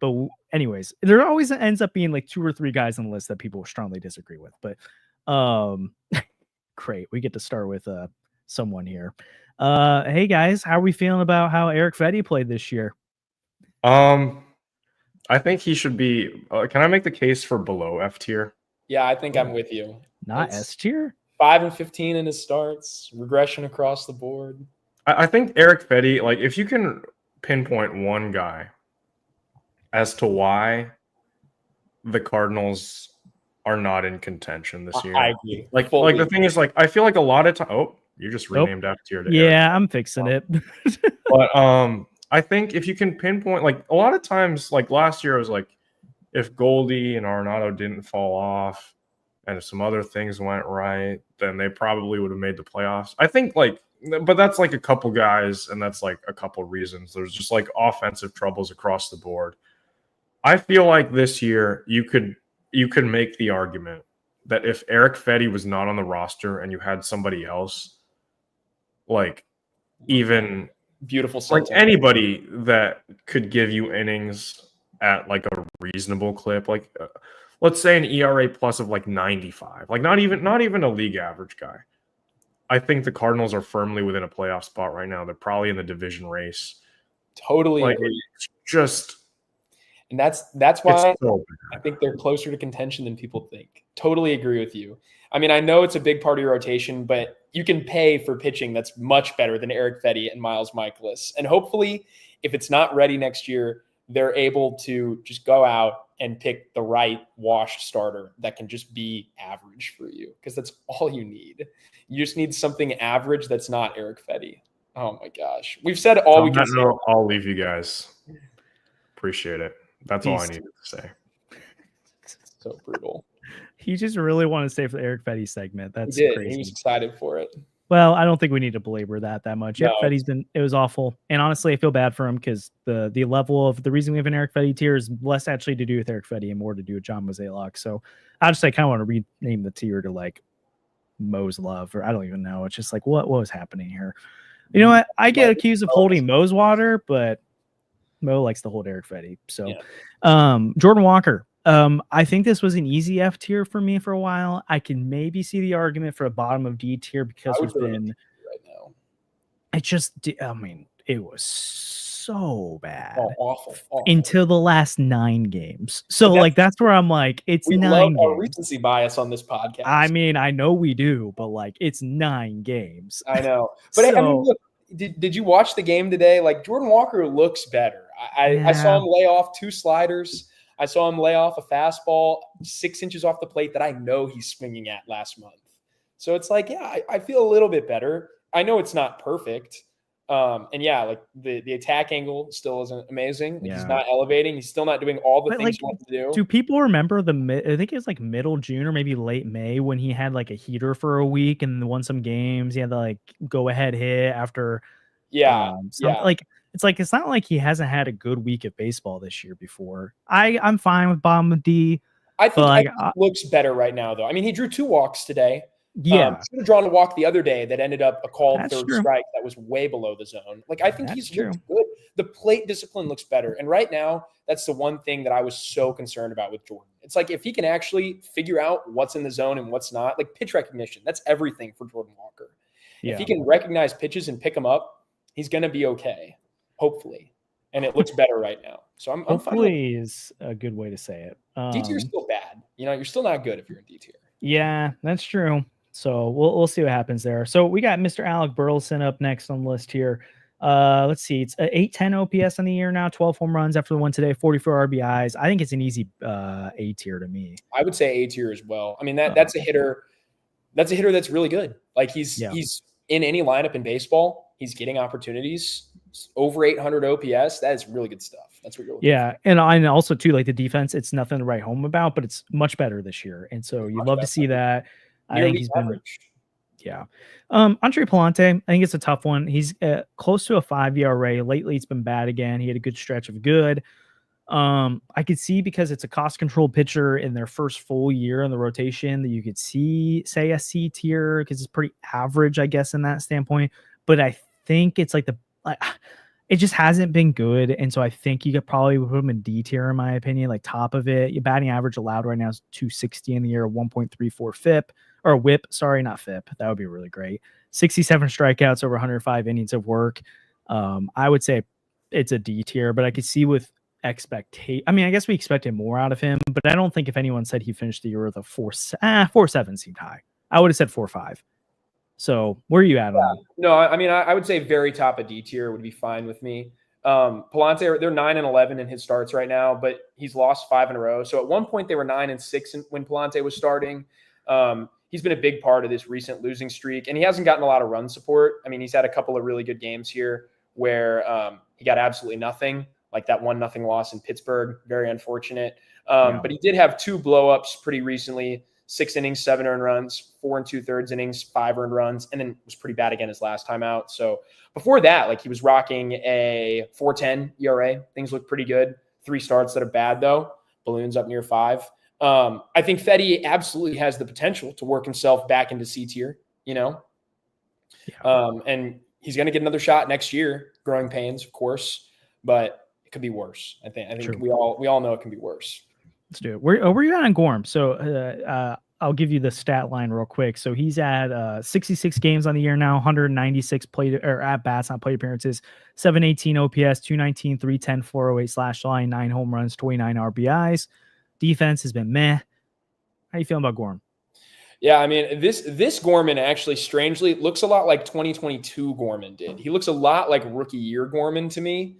But anyways, there always ends up being like 2 or 3 guys on the list that people strongly disagree with. But great. We get to start with someone here. Hey guys, how are we feeling about how Eric Fetty played this year? I think he should be. Can I make the case for below F tier? Yeah, I think I'm with you. Not S tier. 5 and 15 in his starts, regression across the board. I think Eric Fetty, like, if you can pinpoint one guy as to why the Cardinals are not in contention this year. I agree. Like the thing is, like, I feel like a lot of time. Oh, you just renamed F tier to yeah, Eric. I'm fixing it. But I think if you can pinpoint, like, a lot of times, like last year, I was like, if Goldie and Arenado didn't fall off, and if some other things went right, then they probably would have made the playoffs. I think, like, but that's like a couple guys, and that's like a couple reasons. There's just like offensive troubles across the board. I feel like this year you could make the argument that if Eric Fetty was not on the roster and you had somebody else, like, even beautiful like sentence. anybody that could give you innings at like a reasonable clip, like let's say an ERA plus of like 95, like not even a league average guy. I think the Cardinals are firmly within a playoff spot right now. They're probably in the division race. Totally like, agree. Just, and that's why so I think they're closer to contention than people think. Totally agree with you. I mean, I know it's a big part of your rotation, but you can pay for pitching that's much better than Eric Fetty and Miles Mikolas. And hopefully, if it's not ready next year, they're able to just go out and pick the right washed starter that can just be average for you, because that's all you need. You just need something average that's not Eric Fetty. Oh my gosh. We've said all we can say. I'll leave you guys. Appreciate it. That's all I needed to say. So brutal. He just really wanted to stay for the Eric Fetty segment. That's crazy. He was excited for it. Well, I don't think we need to belabor that much. Yep, No. it was awful. And honestly, I feel bad for him because the level of the reason we have an Eric Fetty tier is less actually to do with Eric Fetty and more to do with John Mozeliak. So I just kind of want to rename the tier to like Mo's Love, or I don't even know. It's just like, what was happening here? You know what? I get accused of holding Mo's water, but Mo likes to hold Eric Fetty. So Jordan Walker. I think this was an easy F tier for me for a while. I can maybe see the argument for a bottom of D tier because there's been right now. It was so bad. Awful. Until the last 9 games. So that's where I'm like, it's we 9 love games. our recency bias on this podcast. I mean, I know we do, but like it's 9 games. I know. But I mean, look, did you watch the game today? Like, Jordan Walker looks better. I saw him lay off 2 sliders. I saw him lay off a fastball 6 inches off the plate that I know he's swinging at last month. So it's like, I feel a little bit better. I know it's not perfect. Like the attack angle still isn't amazing. He's not elevating. He's still not doing all the things he wants to do. Do people remember I think it was like middle June or maybe late May when he had like a heater for a week and won some games. He had the like go ahead hit after. Like, it's not like he hasn't had a good week of baseball this year before. I'm fine with bottom of D. I think he looks better right now, though. I mean, he drew 2 walks today. Yeah. Should have drawn a walk the other day that ended up a called third strike that was way below the zone. Like, I think he's looked good. The plate discipline looks better. And right now, that's the one thing that I was so concerned about with Jordan. It's like, if he can actually figure out what's in the zone and what's not, like pitch recognition, that's everything for Jordan Walker. Yeah. If he can recognize pitches and pick them up, he's going to be okay. Hopefully. And it looks better right now. So I'm hopefully is a good way to say it. D tier is still bad. You're still not good if you're in D tier. Yeah, that's true. So we'll see what happens there. So we got Mr. Alec Burleson up next on the list here. Let's see. It's 810 OPS on the year now, 12 home runs after the one today, 44 RBIs. I think it's an easy A tier to me. I would say A tier as well. I mean, that's a hitter. That's a hitter that's really good. Like he's in any lineup in baseball. He's getting opportunities. Over 800 OPS. That is really good stuff. That's what you're looking for. And also too, like the defense, it's nothing to write home about, but it's much better this year. And so you'd love to see that. I think he's been Andre Palante, I think it's a tough one. He's close to a 5 ERA. Lately, it's been bad again. He had a good stretch of good. I could see, because it's a cost control pitcher in their first full year in the rotation, that you could say a C tier, because it's pretty average, I guess, in that standpoint. But I think it's like it just hasn't been good. And so I think you could probably put him in D tier, in my opinion, like top of it. Your batting average allowed right now is 260 in the year, 1.34 FIP or whip. Sorry, not FIP. That would be really great. 67 strikeouts over 105 innings of work. I would say it's a D tier, but I could see with expectation. I mean, I guess we expected more out of him, but I don't think if anyone said he finished the year with a 4.7 seemed high. I would have said 4.5. So where are you at on? No, I mean, I would say very top of D tier would be fine with me. Palante, they're 9-11 in his starts right now, but he's lost 5 in a row. So at one point they were 9-6 when Palante was starting. He's been a big part of this recent losing streak, and he hasn't gotten a lot of run support. I mean, he's had a couple of really good games here where he got absolutely nothing, like that 1-0 loss in Pittsburgh. Very unfortunate. But he did have 2 blow-ups pretty recently. 6 innings, 7 earned runs, 4 2/3 innings, 5 earned runs, and then was pretty bad again his last time out. So before that, like he was rocking a 4.10 ERA. Things look pretty good. 3 starts that are bad though. Balloons up near 5. I think Fetty absolutely has the potential to work himself back into C tier, you know? Yeah. And he's going to get another shot next year. Growing pains, of course, but it could be worse. I think True. we all know it can be worse. Let's do it. Where you at on Gorm? So I'll give you the stat line real quick. So he's at 66 games on the year now, 196 plate or at bats, not plate appearances, 718 OPS, 219, 310, 408 slash line, 9 home runs, 29 RBIs. Defense has been meh. How you feeling about Gorm? Yeah, I mean, this Gorman actually strangely looks a lot like 2022 Gorman did. He looks a lot like rookie year Gorman to me.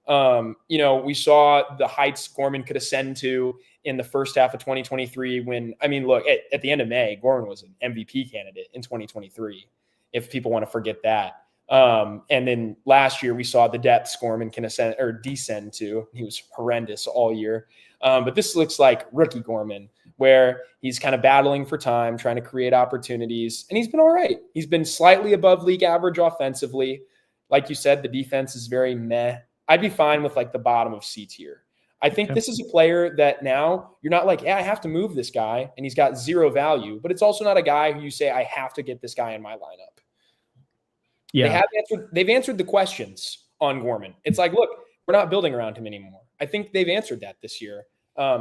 You know, we saw the heights Gorman could ascend to in the first half of 2023 when, I mean, look, at the end of May, Gorman was an MVP candidate in 2023, if people want to forget that. And then last year we saw the depths Gorman can ascend or descend to. He was horrendous all year. But this looks like rookie Gorman, where he's kind of battling for time, trying to create opportunities, and he's been all right. He's been slightly above league average offensively. Like you said, the defense is very meh. I'd be fine with like the bottom of C tier. I think this is a player that now you're not like, yeah, I have to move this guy and he's got 0 value, but it's also not a guy who you say, I have to get this guy in my lineup. Yeah. They've answered the questions on Gorman. It's like, look, we're not building around him anymore. I think they've answered that this year.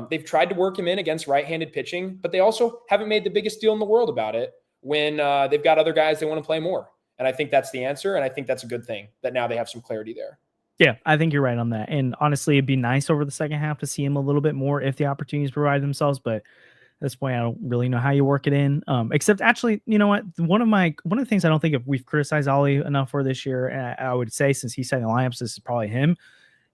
They've tried to work him in against right-handed pitching, but they also haven't made the biggest deal in the world about it when they've got other guys they want to play more. And I think that's the answer. And I think that's a good thing that now they have some clarity there. Yeah, I think you're right on that. And honestly, it'd be nice over the second half to see him a little bit more if the opportunities provide themselves. But at this point, I don't really know how you work it in. Except actually, you know what? One of the things I don't think we've criticized Ollie enough for this year, and I would say since he's setting the lineups, this is probably him,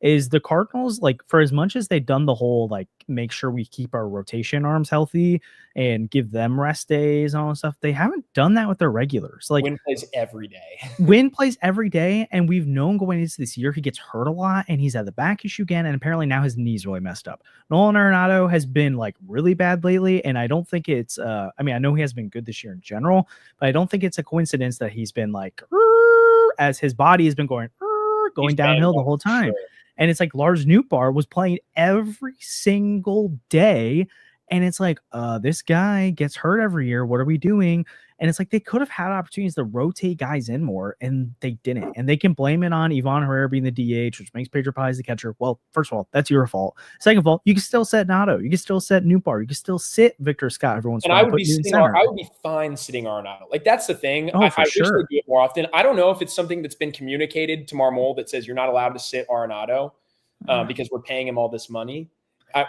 is the Cardinals, like for as much as they've done the whole, like make sure we keep our rotation arms healthy and give them rest days and all that stuff, they haven't done that with their regulars. Like Winn plays every day. Winn plays every day, and we've known going into this year he gets hurt a lot, and he's had the back issue again, and apparently now his knee's really messed up. Nolan Arenado has been like really bad lately, and I don't think it's I mean, I know he has been good this year in general, but I don't think it's a coincidence that he's been like as his body has been going downhill the whole time. Sure. And it's like Lars Nootbaar was playing every single day. And it's like, this guy gets hurt every year. What are we doing? And it's like they could have had opportunities to rotate guys in more, and they didn't. And they can blame it on Ivan Herrera being the DH, which makes Pedro Paz the catcher. Well, first of all, that's your fault. Second of all, you can still set Nato. You can still set Nootbaar. You can still sit Victor Scott every once in a while. And I would be fine sitting Arenado. Like, that's the thing. Oh, for sure. Wish they do it more often. I don't know if it's something that's been communicated to Marmol that says you're not allowed to sit Arenado because we're paying him all this money.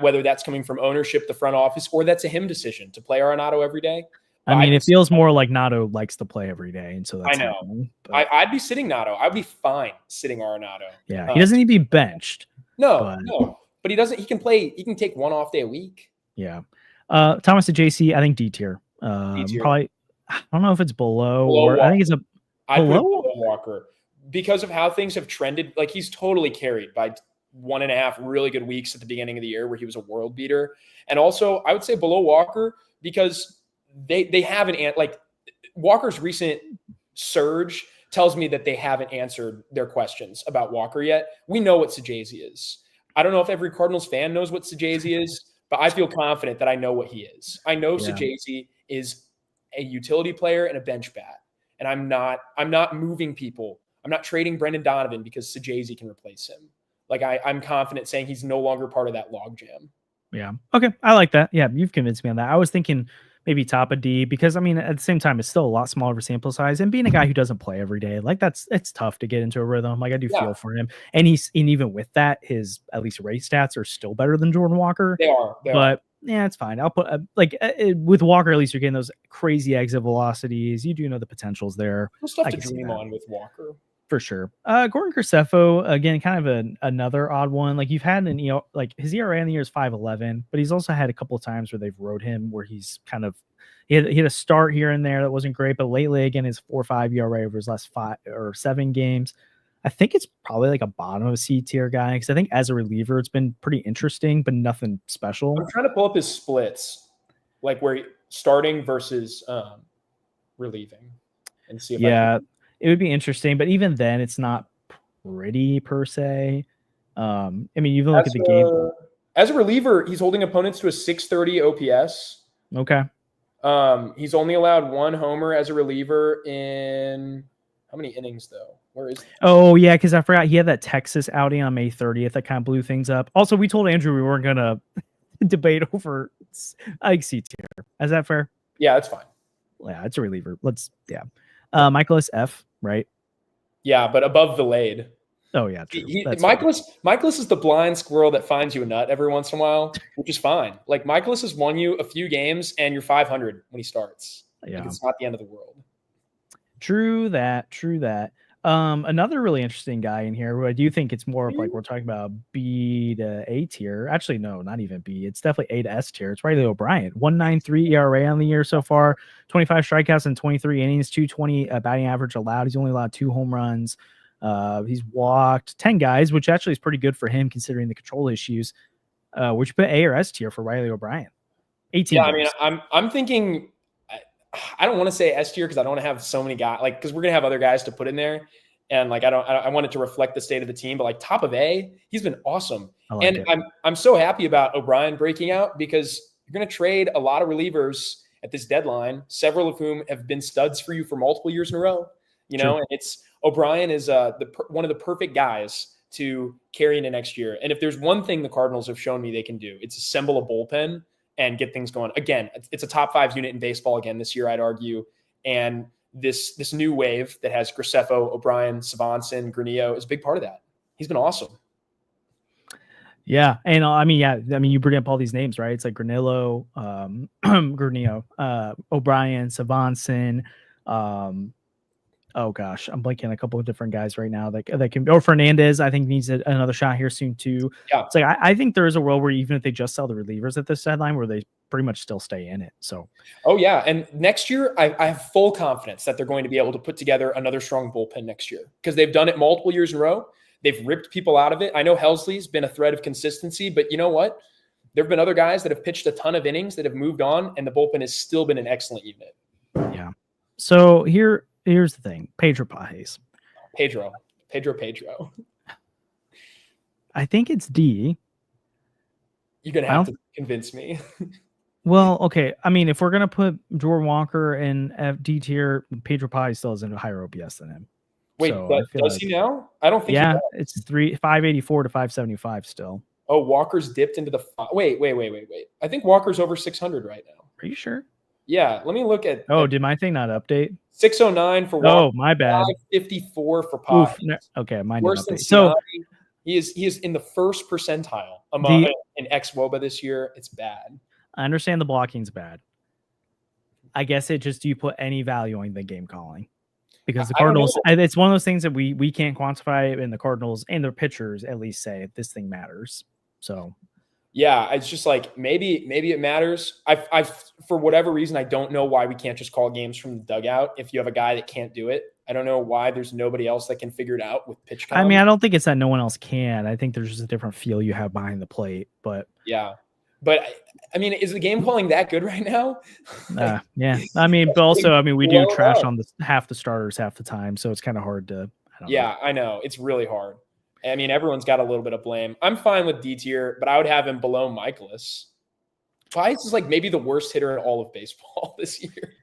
Whether that's coming from ownership, the front office, or that's a him decision to play Arenado every day. I mean, it feels more like Nato likes to play every day, and so that's I know. I'd be sitting Nato. I'd be fine sitting Arenado. Yeah, he doesn't need to be benched. No, but he doesn't. He can play. He can take one off day a week. Yeah. Thomas to JC, I think D tier. Probably. I don't know if it's below or Walker. I think it's below Walker because of how things have trended. Like, he's totally carried by 1.5 really good weeks at the beginning of the year where he was a world beater, and also I would say below Walker because they haven't like Walker's recent surge tells me that they haven't answered their questions about Walker yet. We know what Sajazi is. I don't know if every Cardinals fan knows what Sajazi is, but I feel confident that I know what he is. I know Sajazi is a utility player and a bench bat, and I'm not moving people. I'm not trading Brendan Donovan because Sajazi can replace him. Like I'm confident saying he's no longer part of that logjam. Yeah. Okay. I like that. Yeah. You've convinced me on that. I was thinking maybe top of D because I mean, at the same time, it's still a lot smaller of a sample size. And being a guy who doesn't play every day, like it's tough to get into a rhythm. Like I do feel for him. And even with that, his at least race stats are still better than Jordan Walker. They are. Yeah, it's fine. I'll put with Walker, at least you're getting those crazy exit velocities. You do know the potential's there. There's stuff to dream on with Walker. For sure. Gordon Graceffo, again, kind of another odd one. Like you've had his ERA in the year is 5.11, but he's also had a couple of times where they've rode him where he's kind of he had a start here and there that wasn't great, but lately again his 4.5 ERA over his last 5 or 7 games. I think it's probably like a bottom of a C tier guy because I think as a reliever it's been pretty interesting, but nothing special. I'm trying to pull up his splits, like where starting versus relieving, and see if it would be interesting, but even then, it's not pretty per se. I mean, you look at the game as a reliever, he's holding opponents to a 630 OPS. Okay. He's only allowed 1 homer as a reliever in how many innings though? Where is? Oh yeah, because I forgot he had that Texas outing on May 30th that kind of blew things up. Also, we told Andrew we weren't gonna debate over like C tier. Is that fair? Yeah, that's fine. Yeah, it's a reliever. Michaelis F, right? Yeah, but above the Lade. Oh yeah, true. Michaelis is the blind squirrel that finds you a nut every once in a while, which is fine. Like Michaelis has won you a few games, and you're 500 when he starts. Yeah, like, it's not the end of the world. True that. Another really interesting guy in here who I do think it's more of like we're talking about B to A tier. Actually, no, not even B. It's definitely A to S tier. It's Riley O'Brien. 1.93 ERA on the year so far, 25 strikeouts in 23 innings, 220 batting average allowed. He's only allowed 2 home runs. He's walked 10 guys, which actually is pretty good for him considering the control issues. Which put A or S tier for Riley O'Brien. 18. Yeah, games. I mean, I'm thinking. I don't want to say S tier because I don't want to have so many guys, like, because we're gonna have other guys to put in there, and like I want it to reflect the state of the team. But like top of A, he's been awesome, and I'm so happy about O'Brien breaking out because you're gonna trade a lot of relievers at this deadline, several of whom have been studs for you for multiple years in a row. You know, and it's O'Brien is one of the perfect guys to carry into next year. And if there's one thing the Cardinals have shown me they can do, it's assemble a bullpen and get things going. Again, it's a top 5 unit in baseball again this year, I'd argue. And this new wave that has Graceffo, O'Brien, Swanson, Granillo is a big part of that. He's been awesome. Yeah. And I mean, you bring up all these names, right? It's like Granillo, O'Brien, Swanson, oh gosh, I'm blanking on a couple of different guys right now that can. Or Fernandez, I think needs another shot here soon too. Yeah, it's like I think there is a world where even if they just sell the relievers at this deadline, where they pretty much still stay in it. So, oh yeah, and next year I have full confidence that they're going to be able to put together another strong bullpen next year because they've done it multiple years in a row. They've ripped people out of it. I know Helsley's been a thread of consistency, but you know what? There have been other guys that have pitched a ton of innings that have moved on, and the bullpen has still been an excellent unit. Yeah. So Here's the thing, Pedro Pages. Pedro. I think it's D. You're going to have to convince me. Well, okay. I mean, if we're going to put Jordan Walker in D tier, Pedro Pages still has a higher OPS than him. Wait, so does he now? I don't think he does. It's 584 to 575 still. Oh, Walker's dipped into the wait. I think Walker's over 600 right now. Are you sure? Yeah, let me look at. Did my thing not update? 609 for Walker. Oh, my bad. 554 for Pages. No, okay, mine worse didn't than update. So he is in the first percentile among in ex-WOBA this year. It's bad. I understand the blocking's bad. I guess do you put any value on the game calling? Because the Cardinals, it's one of those things that we can't quantify, and the Cardinals and their pitchers at least say this thing matters. So. Yeah, it's just like maybe it matters. I've for whatever reason I don't know why we can't just call games from the dugout if you have a guy that can't do it. I don't know why there's nobody else that can figure it out with pitch count. I mean, I don't think it's that no one else can. I think there's just a different feel you have behind the plate. But yeah, but I mean, is the game calling that good right now? Yeah, I mean, but also I mean we do trash on half the starters half the time, so it's kind of hard to. I know it's really hard. I mean, everyone's got a little bit of blame. I'm fine with D tier, but I would have him below Michaelis. Pages is like maybe the worst hitter in all of baseball this year.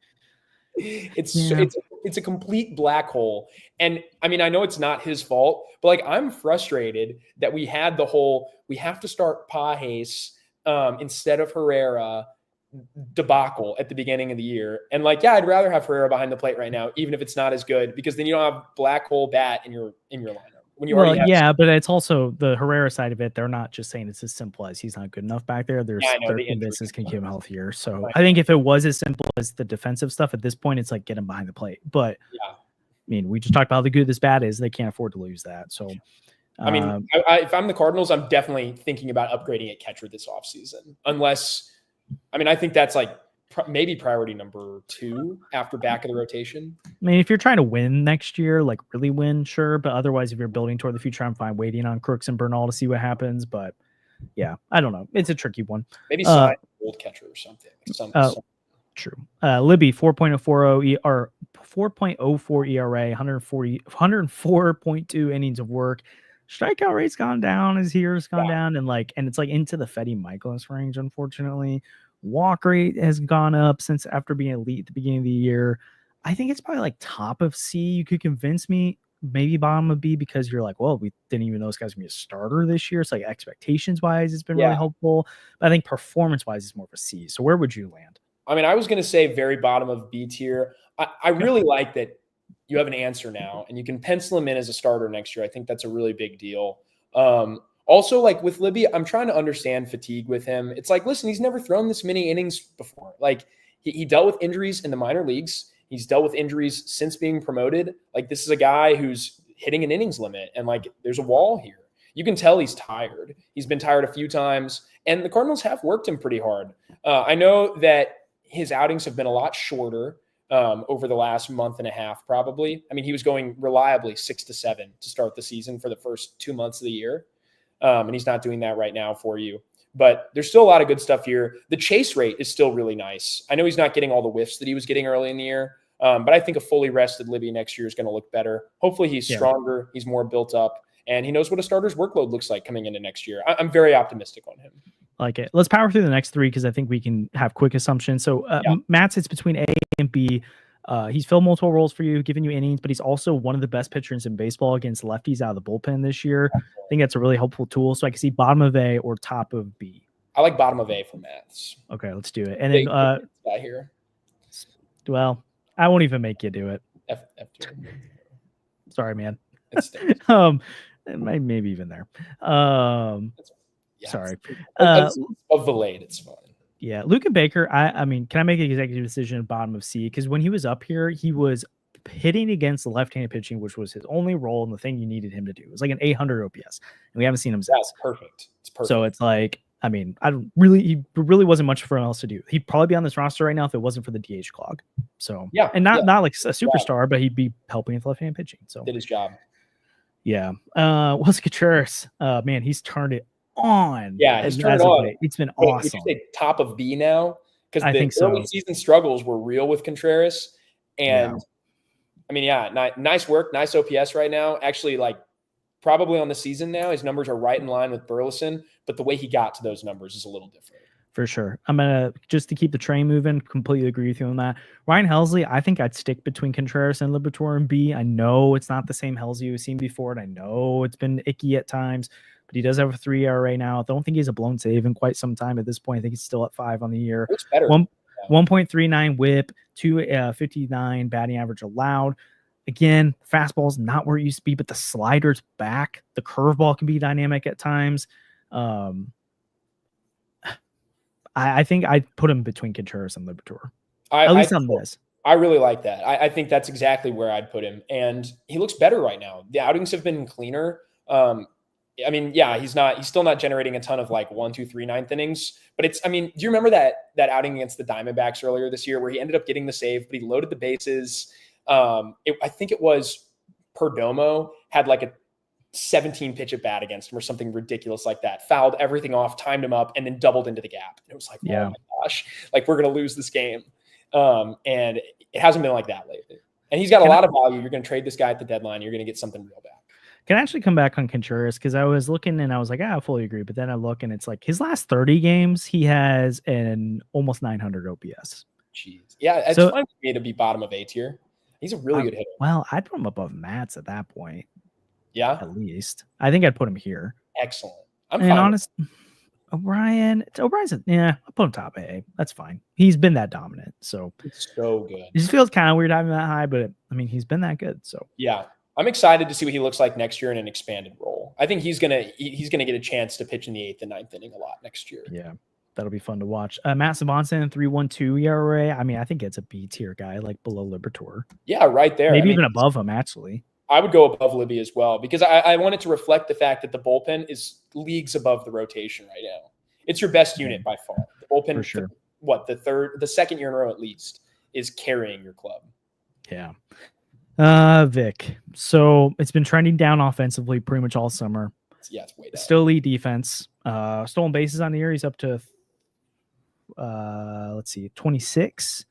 It's a complete black hole. And I mean, I know it's not his fault, but like I'm frustrated that we had we have to start Pages instead of Herrera debacle at the beginning of the year. And like, yeah, I'd rather have Herrera behind the plate right now, even if it's not as good, because then you don't have black hole bat in your lineup. When you already have but it's also the Herrera side of it. They're not just saying it's as simple as he's not good enough back there. There's convinces can keep him healthier. So right. I think if it was as simple as the defensive stuff at this point, it's like get him behind the plate. But I mean, we just talked about how good this bat is. They can't afford to lose that. So I mean, if I'm the Cardinals, I'm definitely thinking about upgrading at catcher this offseason. Unless, I mean, I think that's like maybe priority number 2 after back of the rotation. I mean, if you're trying to win next year, like really win, sure. But otherwise, if you're building toward the future, I'm fine waiting on Crooks and Bernal to see what happens. But yeah, I don't know. It's a tricky one. Maybe sign old catcher or something. True. Libby 4.040 or 4.04 ERA, 104.2 innings of work. Strikeout rate's gone down. His year's gone down, and it's like into the Fetty Michaelis range, unfortunately. Walk rate has gone up since after being elite at the beginning of the year. I think it's probably like top of C. You could convince me, maybe bottom of B, because you're like, well, we didn't even know this guy's gonna be a starter this year. It's like expectations wise, it's been really helpful. But I think performance wise, it's more of a C. So where would you land? I mean, I was gonna say very bottom of B tier. I really like that you have an answer now, and you can pencil him in as a starter next year. I think that's a really big deal. Also, like with Libby, I'm trying to understand fatigue with him. It's like, listen, he's never thrown this many innings before. Like he dealt with injuries in the minor leagues. He's dealt with injuries since being promoted. Like this is a guy who's hitting an innings limit, and like there's a wall here. You can tell he's tired. He's been tired a few times, and the Cardinals have worked him pretty hard. I know that his outings have been a lot shorter over the last month and a half, probably. I mean, he was going reliably 6 to 7 to start the season for the first 2 months of the year. And he's not doing that right now for you. But there's still a lot of good stuff here. The chase rate is still really nice. I know he's not getting all the whiffs that he was getting early in the year, but I think a fully rested Libby next year is going to look better. Hopefully he's stronger, he's more built up, and he knows what a starter's workload looks like coming into next year. I'm very optimistic on him. Like it. Let's power through the next 3 because I think we can have quick assumptions. So Matt sits between A and B. He's filled multiple roles for you, giving you innings, but he's also one of the best pitchers in baseball against lefties out of the bullpen this year. I think that's a really helpful tool. So I can see bottom of A or top of B. I like bottom of A for Maths. Okay, let's do it. And then here. Well, I won't even make you do it. F2. Sorry, man. Maybe even there. Sorry. Of the late, it's fine. Yeah, Luke and Baker, I mean, can I make an executive decision at bottom of C? Because when he was up here, he was hitting against the left-handed pitching, which was his only role and the thing you needed him to do. It was like an 800 OPS, and we haven't seen him since. That's perfect. It's perfect. So it's like, I mean, he really wasn't much for him else to do. He'd probably be on this roster right now if it wasn't for the DH clog. So not like a superstar, but he'd be helping with left-handed pitching. So did his job. Yeah. What's Contreras? Man, he's turned it on. Yeah, he's turned it on. It's been awesome. Would you say top of B now? Because the early so. season struggles were real with Contreras. And I mean, nice work, nice OPS right now. Actually, like probably on the season now, his numbers are right in line with Burleson, but the way he got to those numbers is a little different. For sure. I'm going to, just to keep the train moving, completely agree with you on that. Ryan Helsley, I think I'd stick between Contreras and Liberatore and B. I know it's not the same Helsley we've seen before, and I know it's been icky at times, but he does have a 3 ERA now. I don't think he's a blown save in quite some time at this point. I think he's still at 5 on the year. It's better. 1.39 whip, 259 batting average allowed. Again, fastball's not where it used to be, but the slider's back. The curveball can be dynamic at times. I think I'd put him between Contreras and Liberatore. At least on this. I really like that. I think that's exactly where I'd put him. And he looks better right now. The outings have been cleaner. I mean, yeah, he's still not generating a ton of like 1, 2, 3, 9th innings. But do you remember that outing against the Diamondbacks earlier this year where he ended up getting the save, but he loaded the bases? I think it was Perdomo had like a 17 pitch at bat against him or something ridiculous like that, fouled everything off, timed him up, and then doubled into the gap. It was like, oh my gosh, like we're going to lose this game. And it hasn't been like that lately. And he's got a lot of value. You're going to trade this guy at the deadline. You're going to get something real back. Can I actually come back on Contreras? Because I was looking and I was like, I fully agree. But then I look and it's like his last 30 games, he has an almost 900 OPS. Jeez. Yeah, it's fine for me to be bottom of A tier. He's a really good hitter. Well, I'd put him above Matz at that point. Yeah, at least I think I'd put him here. Excellent. I'm and fine. Honest, O'Brien's. Yeah, I'll put him top A. That's fine. He's been that dominant, so it's so good. It just feels kind of weird having that high, but I mean, he's been that good. So yeah, I'm excited to see what he looks like next year in an expanded role. I think he's gonna get a chance to pitch in the 8th and 9th inning a lot next year. Yeah, that'll be fun to watch. Matt Swanson, 3.12 ERA. I mean, I think it's a B tier guy, like below Liberatore. Yeah, right there. Maybe even above him, actually. I would go above Libby as well because I want it to reflect the fact that the bullpen is leagues above the rotation right now. It's your best unit by far. The bullpen, for sure. The second year in a row at least, is carrying your club. Yeah. Vic. So it's been trending down offensively pretty much all summer. Yeah, it's way down. Still elite defense. Stolen bases on the year. He's up to 26.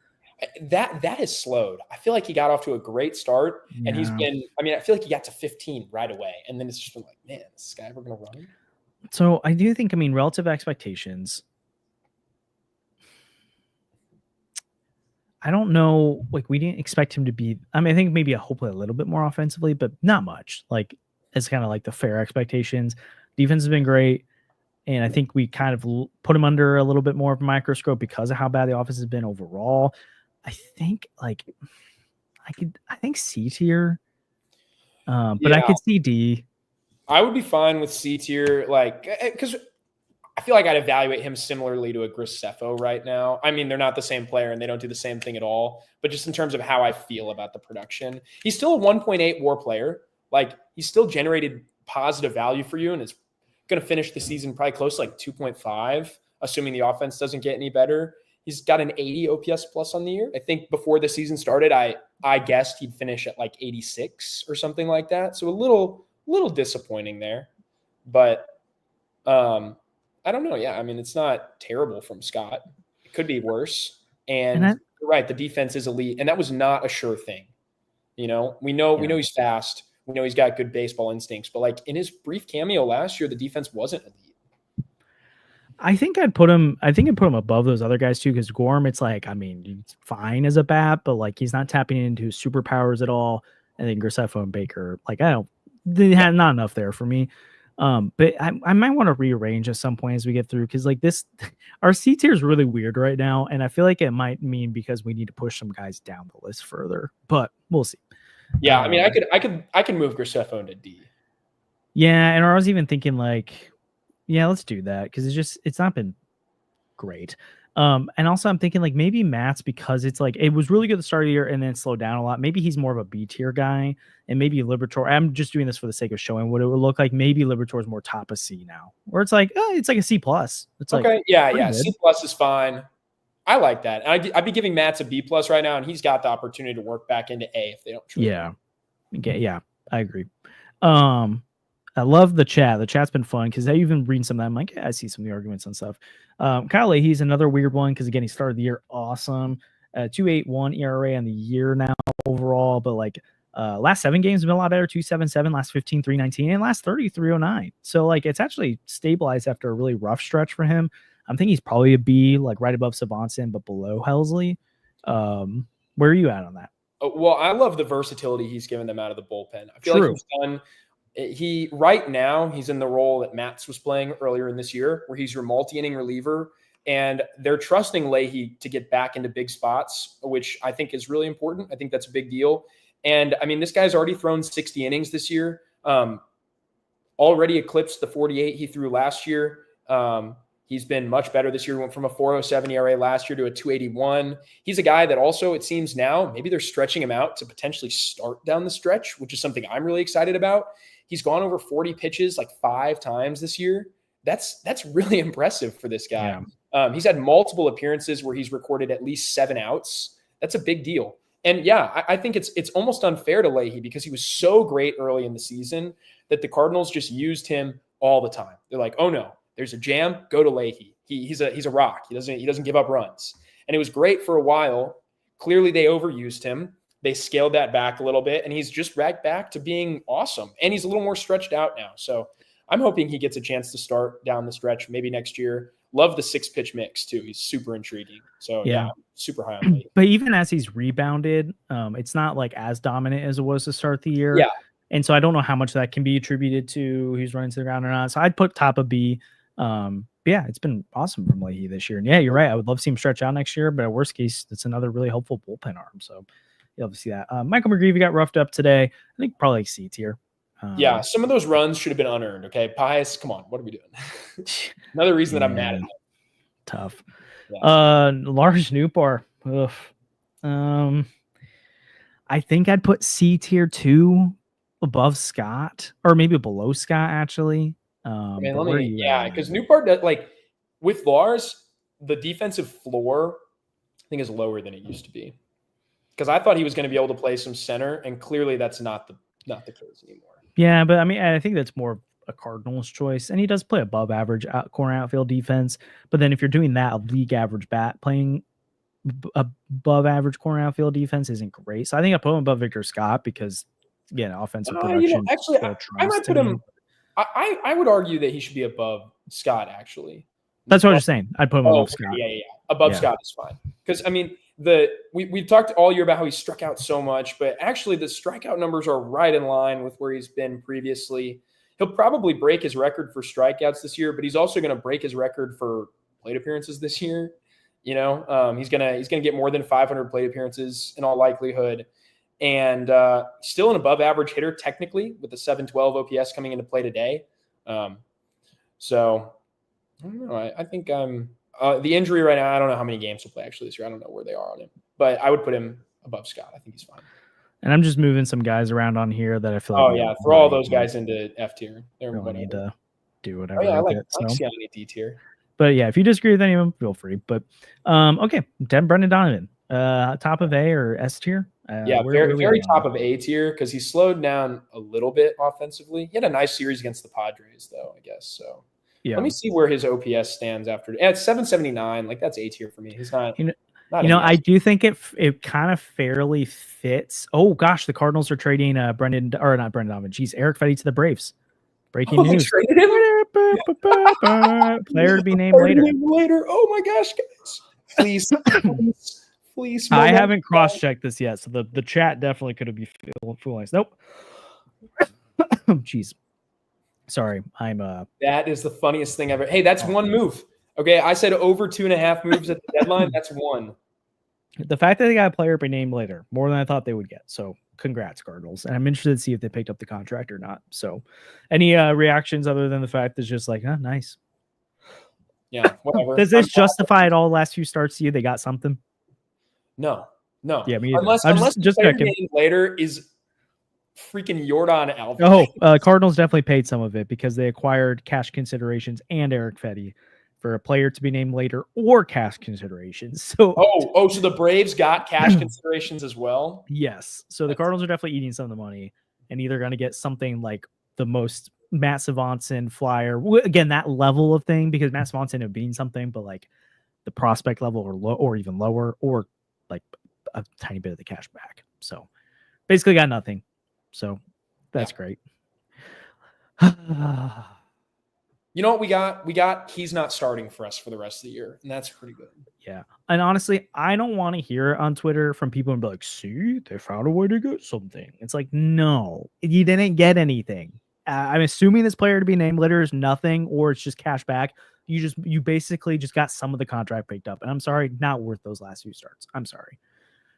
That has slowed. I feel like he got off to a great start, and he's been. I mean, I feel like he got to 15 right away, and then it's just been like, man, is this guy ever going to run? So I do think, I mean, relative expectations. I don't know. Like, we didn't expect him to be. I mean, I think maybe hopefully a little bit more offensively, but not much. Like, it's kind of like the fair expectations. Defense has been great. And I think we kind of put him under a little bit more of a microscope because of how bad the offense has been overall. I think I think C tier, but I could see D. I would be fine with C tier, like, because I feel like I'd evaluate him similarly to a Graceffo right now. I mean, they're not the same player and they don't do the same thing at all, but just in terms of how I feel about the production, he's still a 1.8 WAR player. Like, he's still generated positive value for you and is going to finish the season probably close to like 2.5, assuming the offense doesn't get any better. He's got an 80 OPS plus on the year. I think before the season started, I guessed he'd finish at like 86 or something like that. So a little disappointing there, but I don't know. Yeah, I mean, it's not terrible from Scott. It could be worse. And you're right, the defense is elite, and that was not a sure thing. You know, we know he's fast. We know he's got good baseball instincts, but like in his brief cameo last year, the defense wasn't elite. I think I'd put him above those other guys too, because Gorm, it's like, I mean, he's fine as a bat, but like he's not tapping into his superpowers at all. And then Graceffo and Baker, like they had not enough there for me. But I might want to rearrange at some point as we get through, because like our C tier is really weird right now, and I feel like it might mean because we need to push some guys down the list further, but we'll see. Yeah, I mean, I could move Graceffo into D. Yeah, and I was even thinking like, yeah, let's do that because it's not been great. And also I'm thinking like maybe Matt's, because it's like it was really good at the start of the year and then it slowed down a lot. Maybe he's more of a B tier guy, and maybe Liberatore. I'm just doing this for the sake of showing what it would look like. Maybe Liberatore is more top of C now, where it's like a C plus. It's okay, like, yeah, C plus is fine. I like that. I'd be giving Matt's a B plus right now, and he's got the opportunity to work back into A if they don't. Yeah, I agree. I love the chat. The chat's been fun because I even reading some of that. I'm like, yeah, I see some of the arguments and stuff. Kyle Leahy's another weird one because, again, he started the year awesome. 2.81 ERA on the year now overall, but like last 7 games have been a lot better. 2.77, last 15, 3.19, and last 30, 3.09. So like it's actually stabilized after a really rough stretch for him. I'm thinking he's probably a B, like right above Swanson, but below Helsley. Where are you at on that? Well, I love the versatility he's given them out of the bullpen. I feel like he's done. Right now he's in the role that Matz was playing earlier in this year, where he's your multi-inning reliever, and they're trusting Leahy to get back into big spots, which I think is really important. I think that's a big deal. And I mean, this guy's already thrown 60 innings this year, already eclipsed the 48 he threw last year. He's been much better this year. Went from a 4.07 ERA last year to a 2.81. He's a guy that also, it seems now, maybe they're stretching him out to potentially start down the stretch, which is something I'm really excited about. He's gone over 40 pitches like 5 times this year. That's really impressive for this guy. Yeah. He's had multiple appearances where he's recorded at least 7 outs. That's a big deal. And yeah, I think it's almost unfair to Leahy because he was so great early in the season that the Cardinals just used him all the time. They're like, oh no, there's a jam, go to Leahy. He's a rock. He doesn't give up runs. And it was great for a while. Clearly they overused him. They scaled that back a little bit, and he's just right back to being awesome. And he's a little more stretched out now. So I'm hoping he gets a chance to start down the stretch maybe next year. Love the 6-pitch mix too. He's super intriguing. So yeah, super high on Leahy. But even as he's rebounded, it's not like as dominant as it was to start the year. Yeah. And so I don't know how much that can be attributed to he's running to the ground or not. So I'd put top of B. Yeah, it's been awesome from Leahy this year. And yeah, you're right. I would love to see him stretch out next year, but at worst case, it's another really helpful bullpen arm. So you'll have to see that. Michael McGreevy got roughed up today. I think probably like C tier. Yeah, some of those runs should have been unearned. Okay, Pius, come on, what are we doing? Another reason that I'm mad at him. Tough. Yeah. Lars Nootbaar. I think I'd put C tier 2 above Scott, or maybe below Scott actually. Because Nootbaar, like with Lars, the defensive floor I think is lower than it used to be. Because I thought he was going to be able to play some center, and clearly that's not the case anymore. Yeah, but I mean, I think that's more a Cardinals choice, and he does play above average corner outfield defense. But then if you're doing that, a league average bat playing above average corner outfield defense isn't great. So I think I put him above Victor Scott because, again, offensive production. Actually, I might put him. I would argue that he should be above Scott. Actually, that's what I was saying. I'd put him above Scott. Yeah. Above Scott is fine because I mean we've talked all year about how he struck out so much, but actually the strikeout numbers are right in line with where he's been previously. He'll probably break his record for strikeouts this year, but he's also going to break his record for plate appearances this year. You know, he's gonna get more than 500 plate appearances in all likelihood, and still an above average hitter technically with the 712 OPS coming into play today. So I don't know. I think the injury right now. I don't know how many games he'll play actually this year. I don't know where they are on him, but I would put him above Scott. I think he's fine. And I'm just moving some guys around on here that I feel like. Throw all those guys into F tier. They don't need to do whatever. I like Siani D tier. But yeah, if you disagree with any of them, feel free. But okay, Brendan Donovan, top of A or S tier? Very top of A tier because he slowed down a little bit offensively. He had a nice series against the Padres, though, I guess. So let me see where his OPS stands after. Yeah, it's 779. Like that's A tier for me. He's not. I do think it kind of fairly fits. Oh gosh, the Cardinals are trading not Brendan Donovan. Jeez, Eric Fetty to the Braves. Breaking news. Traded him? Player to be named later. Oh my gosh, guys! Please. I haven't cross-checked this yet, so the chat definitely could have been fooling us. Nope. Jeez. Sorry, I'm That is the funniest thing ever. Hey, that's one move. Okay, I said over 2.5 moves at the deadline. That's one. The fact that they got a player be named later, more than I thought they would get. So congrats, Cardinals. And I'm interested to see if they picked up the contract or not. So any reactions other than the fact it's just like, nice. Yeah, whatever. Does this justify it all the last few starts to you? They got something? No. Yeah, me either. Unless just named later is freaking Yordan Alvarez. Cardinals definitely paid some of it because they acquired cash considerations and Eric Fetty for a player to be named later or cash considerations. So so the Braves got cash considerations as well? Yes. So the Cardinals are definitely eating some of the money and either going to get something like the most Matt Swanson flyer. Again, that level of thing, because Matt Swanson ended up being something, but like the prospect level or low or even lower, or like a tiny bit of the cash back. So basically got nothing. So that's great. You know what we got? We got he's not starting for us for the rest of the year, and that's pretty good. Yeah. And honestly, I don't want to hear it on Twitter from people and be like, see, they found a way to get something. It's like, no, you didn't get anything. I'm assuming this player to be named later is nothing, or it's just cash back. You basically just got some of the contract picked up. And I'm sorry, not worth those last few starts. I'm sorry.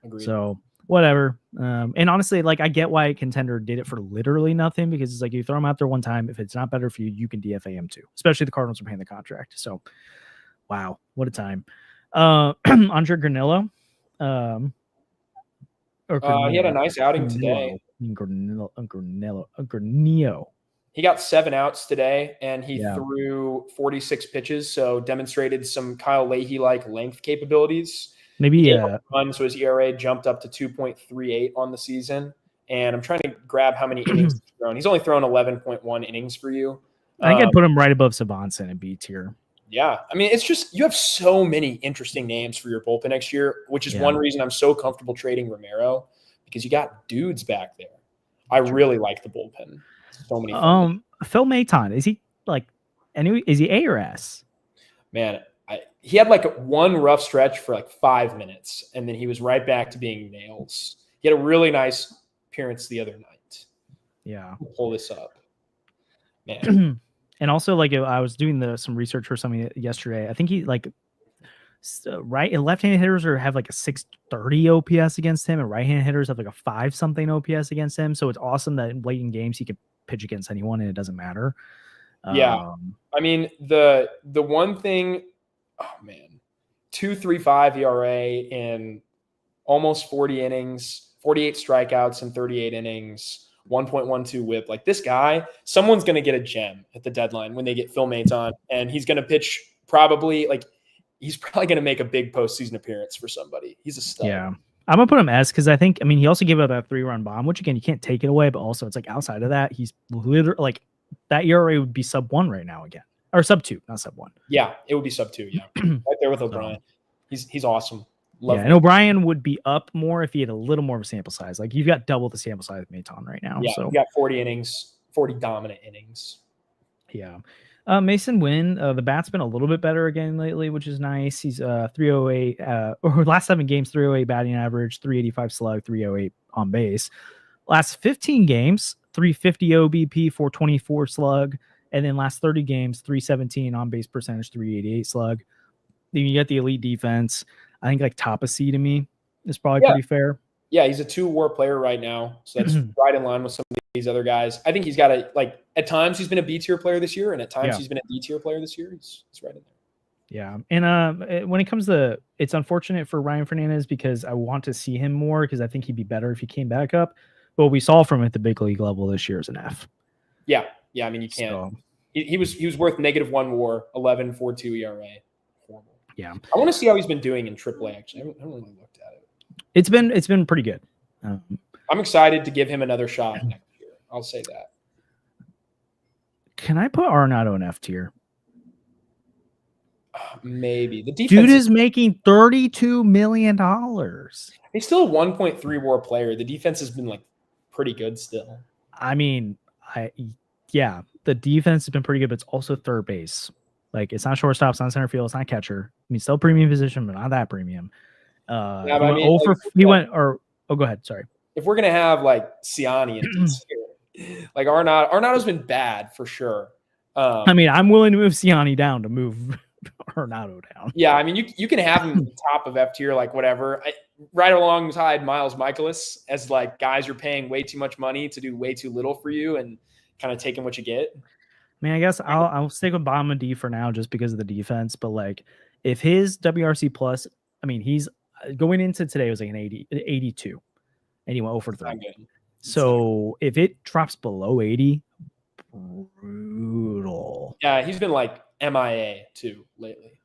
Agreed. So whatever. And honestly, like I get why Contender did it for literally nothing, because it's like you throw him out there one time. If it's not better for you, you can DFA him too. Especially the Cardinals are paying the contract. So wow, what a time. Andre Granillo. He had a nice outing today. Granillo. He got 7 outs today, and he threw 46 pitches, so demonstrated some Kyle Leahy-like length capabilities. Maybe so his ERA jumped up to 2.38 on the season. And I'm trying to grab how many innings he's thrown. He's only thrown 11.1 innings for you. I think I'd put him right above Swanson in B tier. Yeah. I mean, it's just you have so many interesting names for your bullpen next year, which is one reason I'm so comfortable trading Romero, because you got dudes back there. I really like the bullpen. So many. Phil Maton, is he like is he A or S? man, he had like one rough stretch for like 5 minutes, and then he was right back to being nails. He had a really nice appearance the other night. Yeah. I'll pull this up. Man. And also, like, I was doing some research for something yesterday. I think he like right and left-handed hitters have like a 630 OPS against him, and right-handed hitters have like a 5-something OPS against him. So it's awesome that in late in games he can pitch against anyone and it doesn't matter. Yeah. I mean, the one thing, oh man, 2.35 ERA in almost 40 innings, 48 strikeouts in 38 innings, 1.12 whip. Like, this guy, someone's going to get a gem at the deadline when they get Phil Maton, and he's going to pitch he's probably going to make a big postseason appearance for somebody. He's a stud. Yeah. I'm going to put him S because he also gave up that 3-run bomb, which again, you can't take it away, but also it's like outside of that, he's literally like that ERA would be sub-1 right now again, or sub-2, not sub-1. Yeah, it would be sub-2. Yeah. Right there with O'Brien. He's awesome. Love him. And O'Brien would be up more if he had a little more of a sample size. Like, you've got double the sample size of Maton right now. Yeah, so you got 40 innings, 40 dominant innings. Yeah. Masyn Winn, the bat's been a little bit better again lately, which is nice. He's 308, or last 7 games, 308 batting average, 385 slug, 308 on base. Last 15 games, 350 OBP, 424 slug, and then last 30 games, 317 on base percentage, 388 slug. Then you get the elite defense. I think like top of C to me is probably pretty fair. Yeah, he's a 2-WAR player right now, so that's right in line with some of these other guys. I think he's got at times he's been a B-tier player this year, and at times he's been a D-tier player this year. He's right in there. Yeah, and when it comes to, it's unfortunate for Ryan Fernandez because I want to see him more because I think he'd be better if he came back up. But what we saw from him at the big league level this year is an F. Yeah. I mean, you can't. So, he was worth -1 WAR, 11.42 ERA. Horrible. Yeah, I want to see how he's been doing in AAA. Actually, I haven't really looked at it. It's been pretty good. I'm excited to give him another shot next year. I'll say that. Can I put Arenado in F tier? Maybe. The defense dude is making $32 million. He's still a 1.3 WAR player. The defense has been like pretty good still. I mean, the defense has been pretty good, but it's also third base. Like, it's not shortstop, it's not center field, it's not catcher. I mean, still premium position, but not that premium. Go ahead. Sorry. If we're gonna have like Ciani and like Arenado's been bad for sure. I mean, I'm willing to move Ciani down to move Arenado down. Yeah, I mean, you can have him top of F tier, like whatever. Right alongside Miles Michaelis as like guys you're paying way too much money to do way too little for you and kind of taking what you get. I mean, I guess I'll stick with bottom of D for now just because of the defense. But like, if his WRC plus, I mean, he's going into today was like an 82, and he went 0-for-3. So if it drops below 80, brutal. Yeah, he's been like MIA too lately.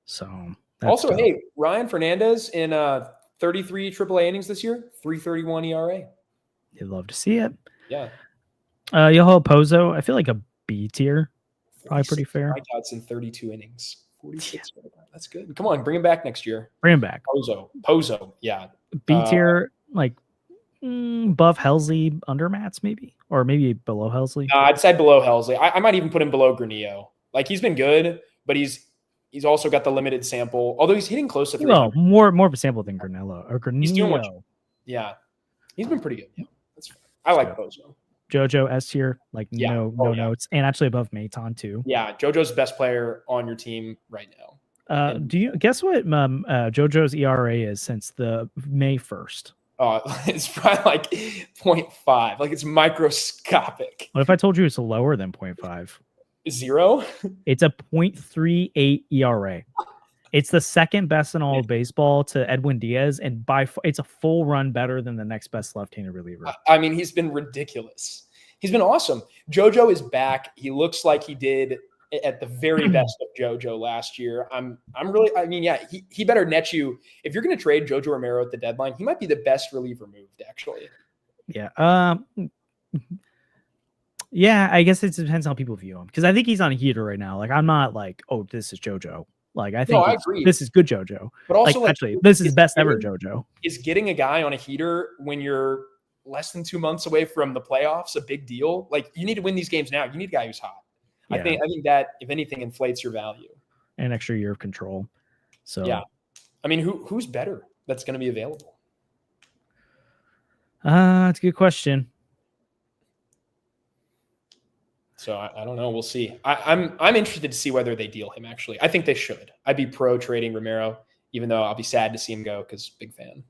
So also, tough. Hey, Ryan Fernandez in 33 AAA innings this year, 3.31 ERA. You'd love to see it. Yeah. Yoho Pozo, I feel like a B tier. Probably pretty fair. Strikeouts in 32 innings. 46. That's good. Come on, bring him back next year. Bring him back. Pozo. Yeah. B tier, like above Helsley, under Mats maybe, or maybe below Helsley. I'd say below Helsley. I might even put him below Granillo. Like, he's been good, but he's also got the limited sample. Although he's hitting close to 300. Well, more of a sample than Granillo or Granillo. He's doing much. Yeah, he's been pretty good. Yeah, that's fine. I like Pozo. JoJo S tier, like no notes, and actually above Maton too. Yeah, JoJo's the best player on your team right now. Do you guess what JoJo's ERA is since the May 1st? It's probably like 0.5. Like, it's microscopic. What if I told you it's lower than 0.5? 0? It's a 0.38 ERA. It's the second best in all of baseball to Edwin Diaz, and it's a full run better than the next best left-handed reliever. I mean, he's been ridiculous. He's been awesome. JoJo is back. He looks like he did at the very best of JoJo last year. He better net you. If you're going to trade JoJo Romero at the deadline, he might be the best reliever moved, actually. Yeah. Yeah, I guess it depends on how people view him, because I think he's on a heater right now. Like, I'm not like, oh, this is JoJo. Like, I think I agree. This is good JoJo. But also, actually, this is best ever JoJo. Is getting a guy on a heater when you're less than 2 months away from the playoffs a big deal? Like, you need to win these games now. You need a guy who's hot. Yeah. I think that, if anything, inflates your value. an extra year of control. So yeah, I mean, who's better that's going to be available? That's a good question. So I don't know. We'll see. I'm interested to see whether they deal him. Actually, I think they should. I'd be pro trading Romero, even though I'll be sad to see him go because big fan.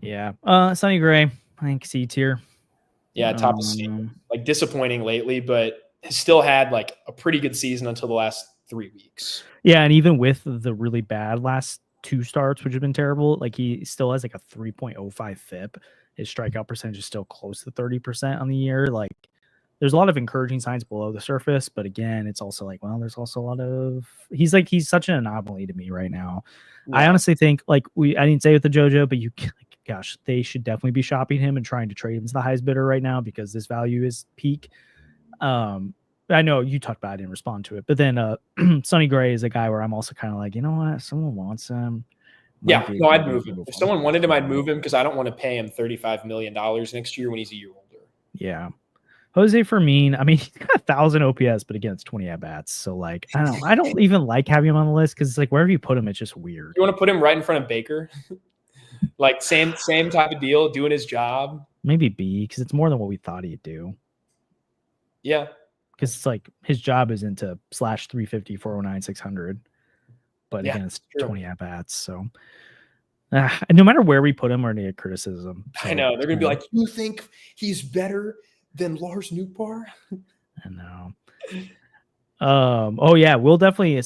Yeah. Sonny Gray, I think C tier. Yeah, top of C. Like disappointing lately, but has still had like a pretty good season until the last 3 weeks. Yeah, and even with the really bad last 2 starts, which have been terrible, like he still has like a 3.05 FIP. His strikeout percentage is still close to 30% on the year. Like, there's a lot of encouraging signs below the surface, but again, it's also like, well, there's also a lot of he's such an anomaly to me right now. Yeah. I honestly think I didn't say it with the JoJo, but gosh, they should definitely be shopping him and trying to trade him as the highest bidder right now because this value is peak. I know you talked about it, I didn't respond to it, but then Sonny Gray is a guy where I'm also kind of like, you know what, if someone wants him. Yeah, no, I'd move him. If someone wanted him, I'd move him because I don't want to pay him $35 million next year when he's a year older. Yeah. Jose Fermin, I mean, he's got 1,000 OPS, but again, it's 20 at-bats. So, like, I don't even like having him on the list because it's like wherever you put him, it's just weird. You want to put him right in front of Baker? Like, same type of deal, doing his job? Maybe B, because it's more than what we thought he'd do. Yeah. Because it's like his job is into /350, 409, 600. But again, it's 20 at-bats. So, no matter where we put him, we're going to get criticism. So, I know. They're going to be like, you think he's better than Lars Nootbaar? I know. Oh yeah, we'll definitely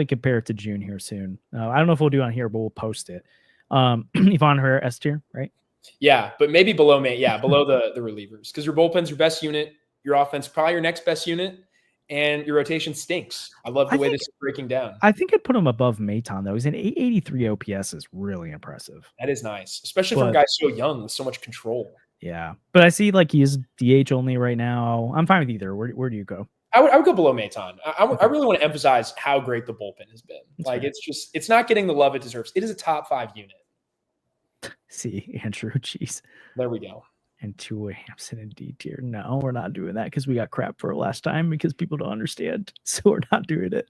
compare it to June here soon. I don't know if we'll do it on here, but we'll post it. Yvonne Herrera S tier, right? Yeah, but maybe below below the relievers, because your bullpen's your best unit, your offense probably your next best unit, and your rotation stinks. I love the way this is breaking down. I think I'd put him above Maton though. He's an 883 OPS is really impressive. That is nice, especially from guys so young with so much control. Yeah, but I see like he is DH only right now. I'm fine with either. Where do you go? I would go below Maton. I really want to emphasize how great the bullpen has been. That's like, right. It's not getting the love it deserves. It is a top 5 unit. See, Andrew, jeez. There we go. And Tua Hampson in D tier. No, we're not doing that because we got crap for last time because people don't understand. So we're not doing it.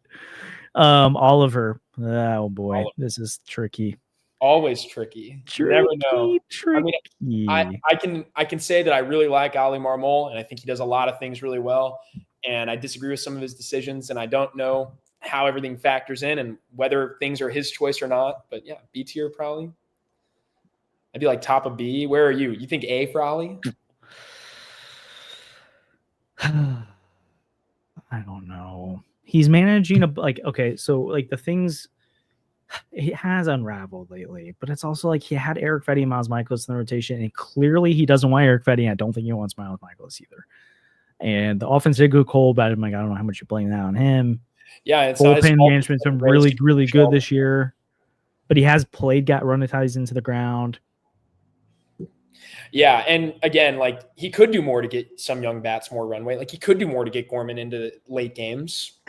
Oliver. Oh boy, this is tricky. Always tricky. You never know. Tricky. I mean, I can say that I really like Ali Marmol, and I think he does a lot of things really well. And I disagree with some of his decisions, and I don't know how everything factors in and whether things are his choice or not. But yeah, B tier probably. I'd be like top of B. Where are you? You think A for Ali? I don't know. He's managing the things he has unraveled lately, but it's also like he had Eric Fetty and Miles Michaelis in the rotation, and clearly he doesn't want Eric Fetty. And I don't think he wants Miles Michaelis either. And the offense did go cold, but I'm like, I don't know how much you blame that on him. Yeah, it's bullpen management's been really, really good this year, but he has got run ties into the ground. Yeah, and again, like he could do more to get some young bats more runway. Like he could do more to get Gorman into late games.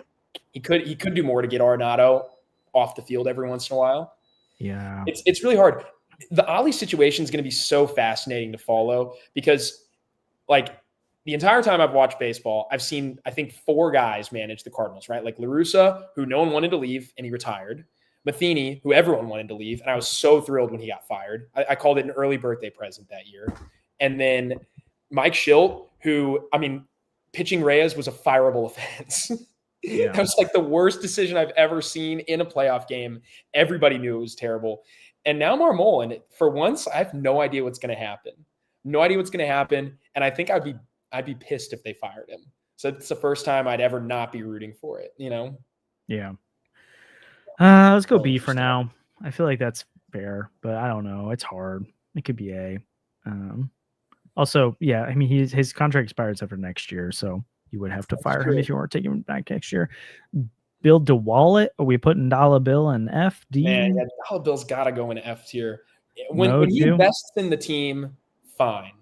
He could do more to get Arenado off the field every once in a while. Yeah, it's really hard. The Ali situation is going to be so fascinating to follow because, like, the entire time I've watched baseball, I've seen, I think, 4 guys manage the Cardinals, right? Like La Russa, who no one wanted to leave and he retired. Matheny, who everyone wanted to leave, and I was so thrilled when he got fired. I called it an early birthday present that year. And then Mike Schilt, who, I mean, pitching Reyes was a fireable offense. Yeah. That was like the worst decision I've ever seen in a playoff game. Everybody knew it was terrible. And now Marmol, and for once, I have no idea what's going to happen. No idea what's going to happen. And I think I'd be pissed if they fired him. So it's the first time I'd ever not be rooting for it, you know? Yeah. Let's go B for now. I feel like that's fair, but I don't know. It's hard. It could be A. Also, yeah, I mean, his contract expires after next year, so you would have to fire him if you weren't taking him back next year. Bill DeWallet, are we putting Dollar Bill in F, D? Man, yeah, Dollar Bill's got to go in F tier. When he invests in the team, fine.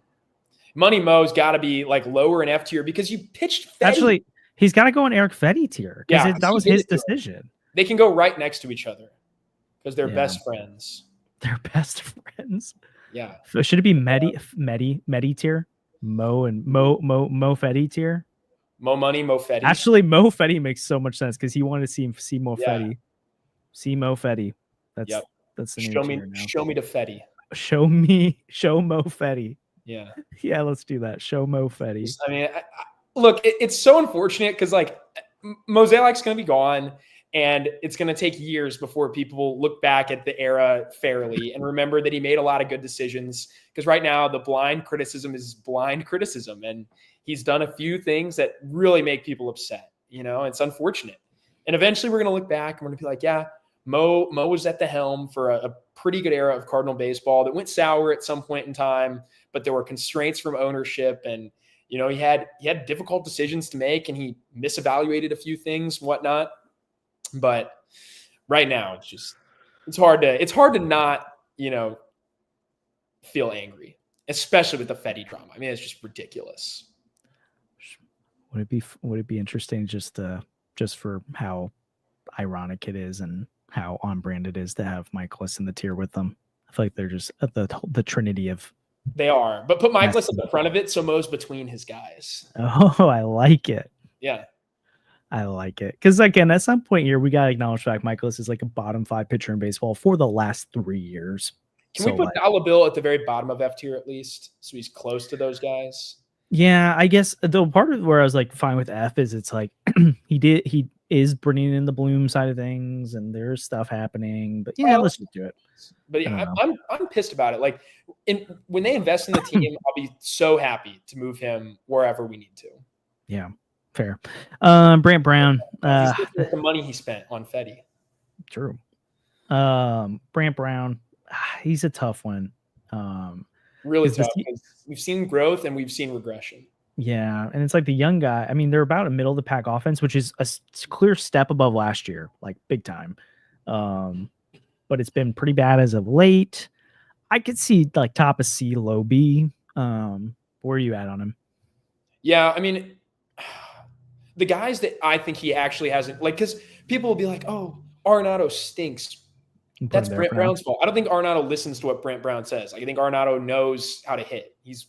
Money Mo's got to be like lower in F tier because you pitched Fetty. Actually, he's got to go in Eric Fetty tier because that was his decision. They can go right next to each other because they're best friends. They're best friends. Yeah. So should it be Medi tier? Mo Fetty tier? Mo Money, Mo Fetty. Actually, Mo Fetty makes so much sense because he wanted to see Mo Fetty. See Mo Fetty. That's the name. Show me the Fetty. Show Mo Fetty. Yeah. Yeah, let's do that. Show Mo Fetty. I mean, look, it's so unfortunate because like Mosaic's going to be gone, and it's going to take years before people look back at the era fairly and remember that he made a lot of good decisions. Because right now, the blind criticism is blind criticism, and he's done a few things that really make people upset. It's unfortunate. And eventually, we're going to look back and we're going to be like, yeah, Mo was at the helm for a pretty good era of Cardinal baseball that went sour at some point in time, but there were constraints from ownership, and he had difficult decisions to make, and he misevaluated a few things and whatnot. But right now, it's hard to not feel angry, especially with the Fetty drama. I mean, it's just ridiculous. Would it be interesting just for how ironic it is and how on brand it is to have Michaelis in the tier with them? I feel like they're just the trinity of. They are, but put Michaelis at the front of it, so Mo's between his guys. Oh, I like it. Yeah, I like it because again, at some point here, we gotta acknowledge that Michaelis is like a bottom 5 pitcher in baseball for the last 3 years. Can we put Dollar Bill at the very bottom of F tier at least, so he's close to those guys? Yeah, I guess the part of where I was like fine with F is it's like he is bringing in the Bloom side of things, and there's stuff happening. But yeah, let's just do it. But yeah, I'm pissed about it. Like when they invest in the team, I'll be so happy to move him wherever we need to. Yeah, fair. Brant Brown, the money he spent on Fetty. True. Brant Brown, he's a tough one. Really tough. We've seen growth and we've seen regression. Yeah, and it's like the young guy. I mean, they're about a middle of the pack offense, which is a clear step above last year, like big time. But it's been pretty bad as of late. I could see like top of C, low B. Where are you at on him? Yeah, I mean, the guys that I think he actually hasn't, like, because people will be like, oh, Arenado stinks. That's Brent Brown's fault. I don't think Arenado listens to what Brent Brown says. Like, I think Arenado knows how to hit. He's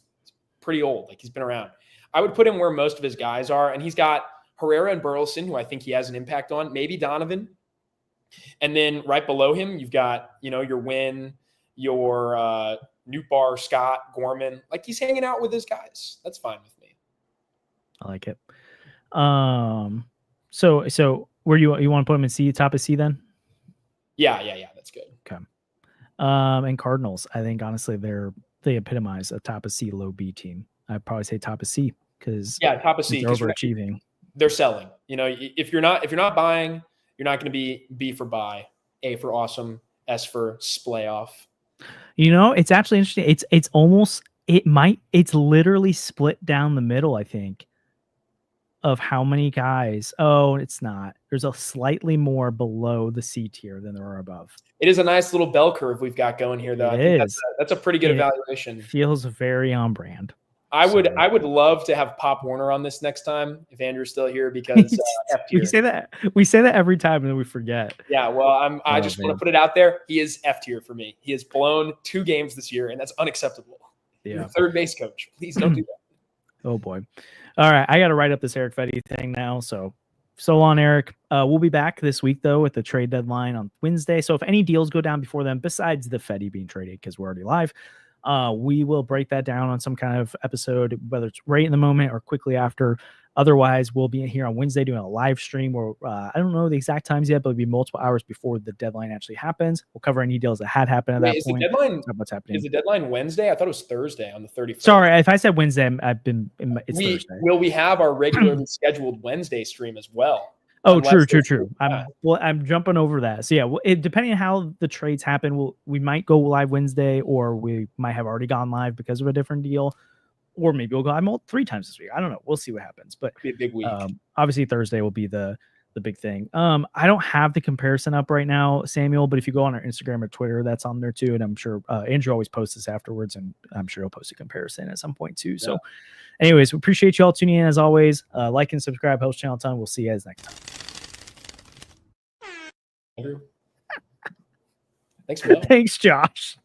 pretty old. Like, he's been around. I would put him where most of his guys are. And he's got Herrera and Burleson, who I think he has an impact on. Maybe Donovan. And then right below him, you've got, your Winn, your Newbar, Scott, Gorman. Like, he's hanging out with his guys. That's fine with me. I like it. So where you want to put him in C, top of C then? Yeah. That's good. Okay. And Cardinals, I think honestly they epitomize a top of C, low B team. I'd probably say top of C because top of C. They're overachieving. They're selling. If you're not buying, you're not going to be B for buy, A for awesome, S for splay off. It's actually interesting. It's literally split down the middle, I think, of how many guys. Oh, it's not. There's a slightly more below the C tier than there are above. It is a nice little bell curve we've got going here, though. It is. That's a pretty good evaluation. Feels very on brand. I would love to have Pop Warner on this next time if Andrew's still here because F tier. We say that every time and then we forget. Yeah, well, I just want to put it out there. He is F tier for me. He has blown 2 games this year, and that's unacceptable. Yeah. You're third base coach. Please don't do that. Oh boy. All right, I got to write up this Eric Fetty thing now. So long, Eric. We'll be back this week though with the trade deadline on Wednesday. So if any deals go down before then, besides the Fetty being traded because we're already live. We will break that down on some kind of episode, whether it's right in the moment or quickly after. Otherwise, we'll be here on Wednesday doing a live stream where I don't know the exact times yet, but it'll be multiple hours before the deadline actually happens. We'll cover any deals that had happened at that point. What's happening? Is the deadline Wednesday? I thought it was Thursday on the 31st. Sorry, if I said Wednesday, it's Thursday. Will we have our regularly scheduled Wednesday stream as well? Oh, true. I'm jumping over that. So yeah, depending on how the trades happen, we might go live Wednesday, or we might have already gone live because of a different deal, or maybe we'll go live 3 times this week. I don't know. We'll see what happens. But it'll be a big week. Obviously Thursday will be the big thing. I don't have the comparison up right now, Samuel, but if you go on our Instagram or Twitter, that's on there too. And I'm sure Andrew always posts this afterwards, and I'm sure he'll post a comparison at some point too. Yeah. So anyways, we appreciate you all tuning in as always. Like and subscribe, helps channel a ton. We'll see you guys next time. Andrew. Thanks, Will. Thanks, Josh.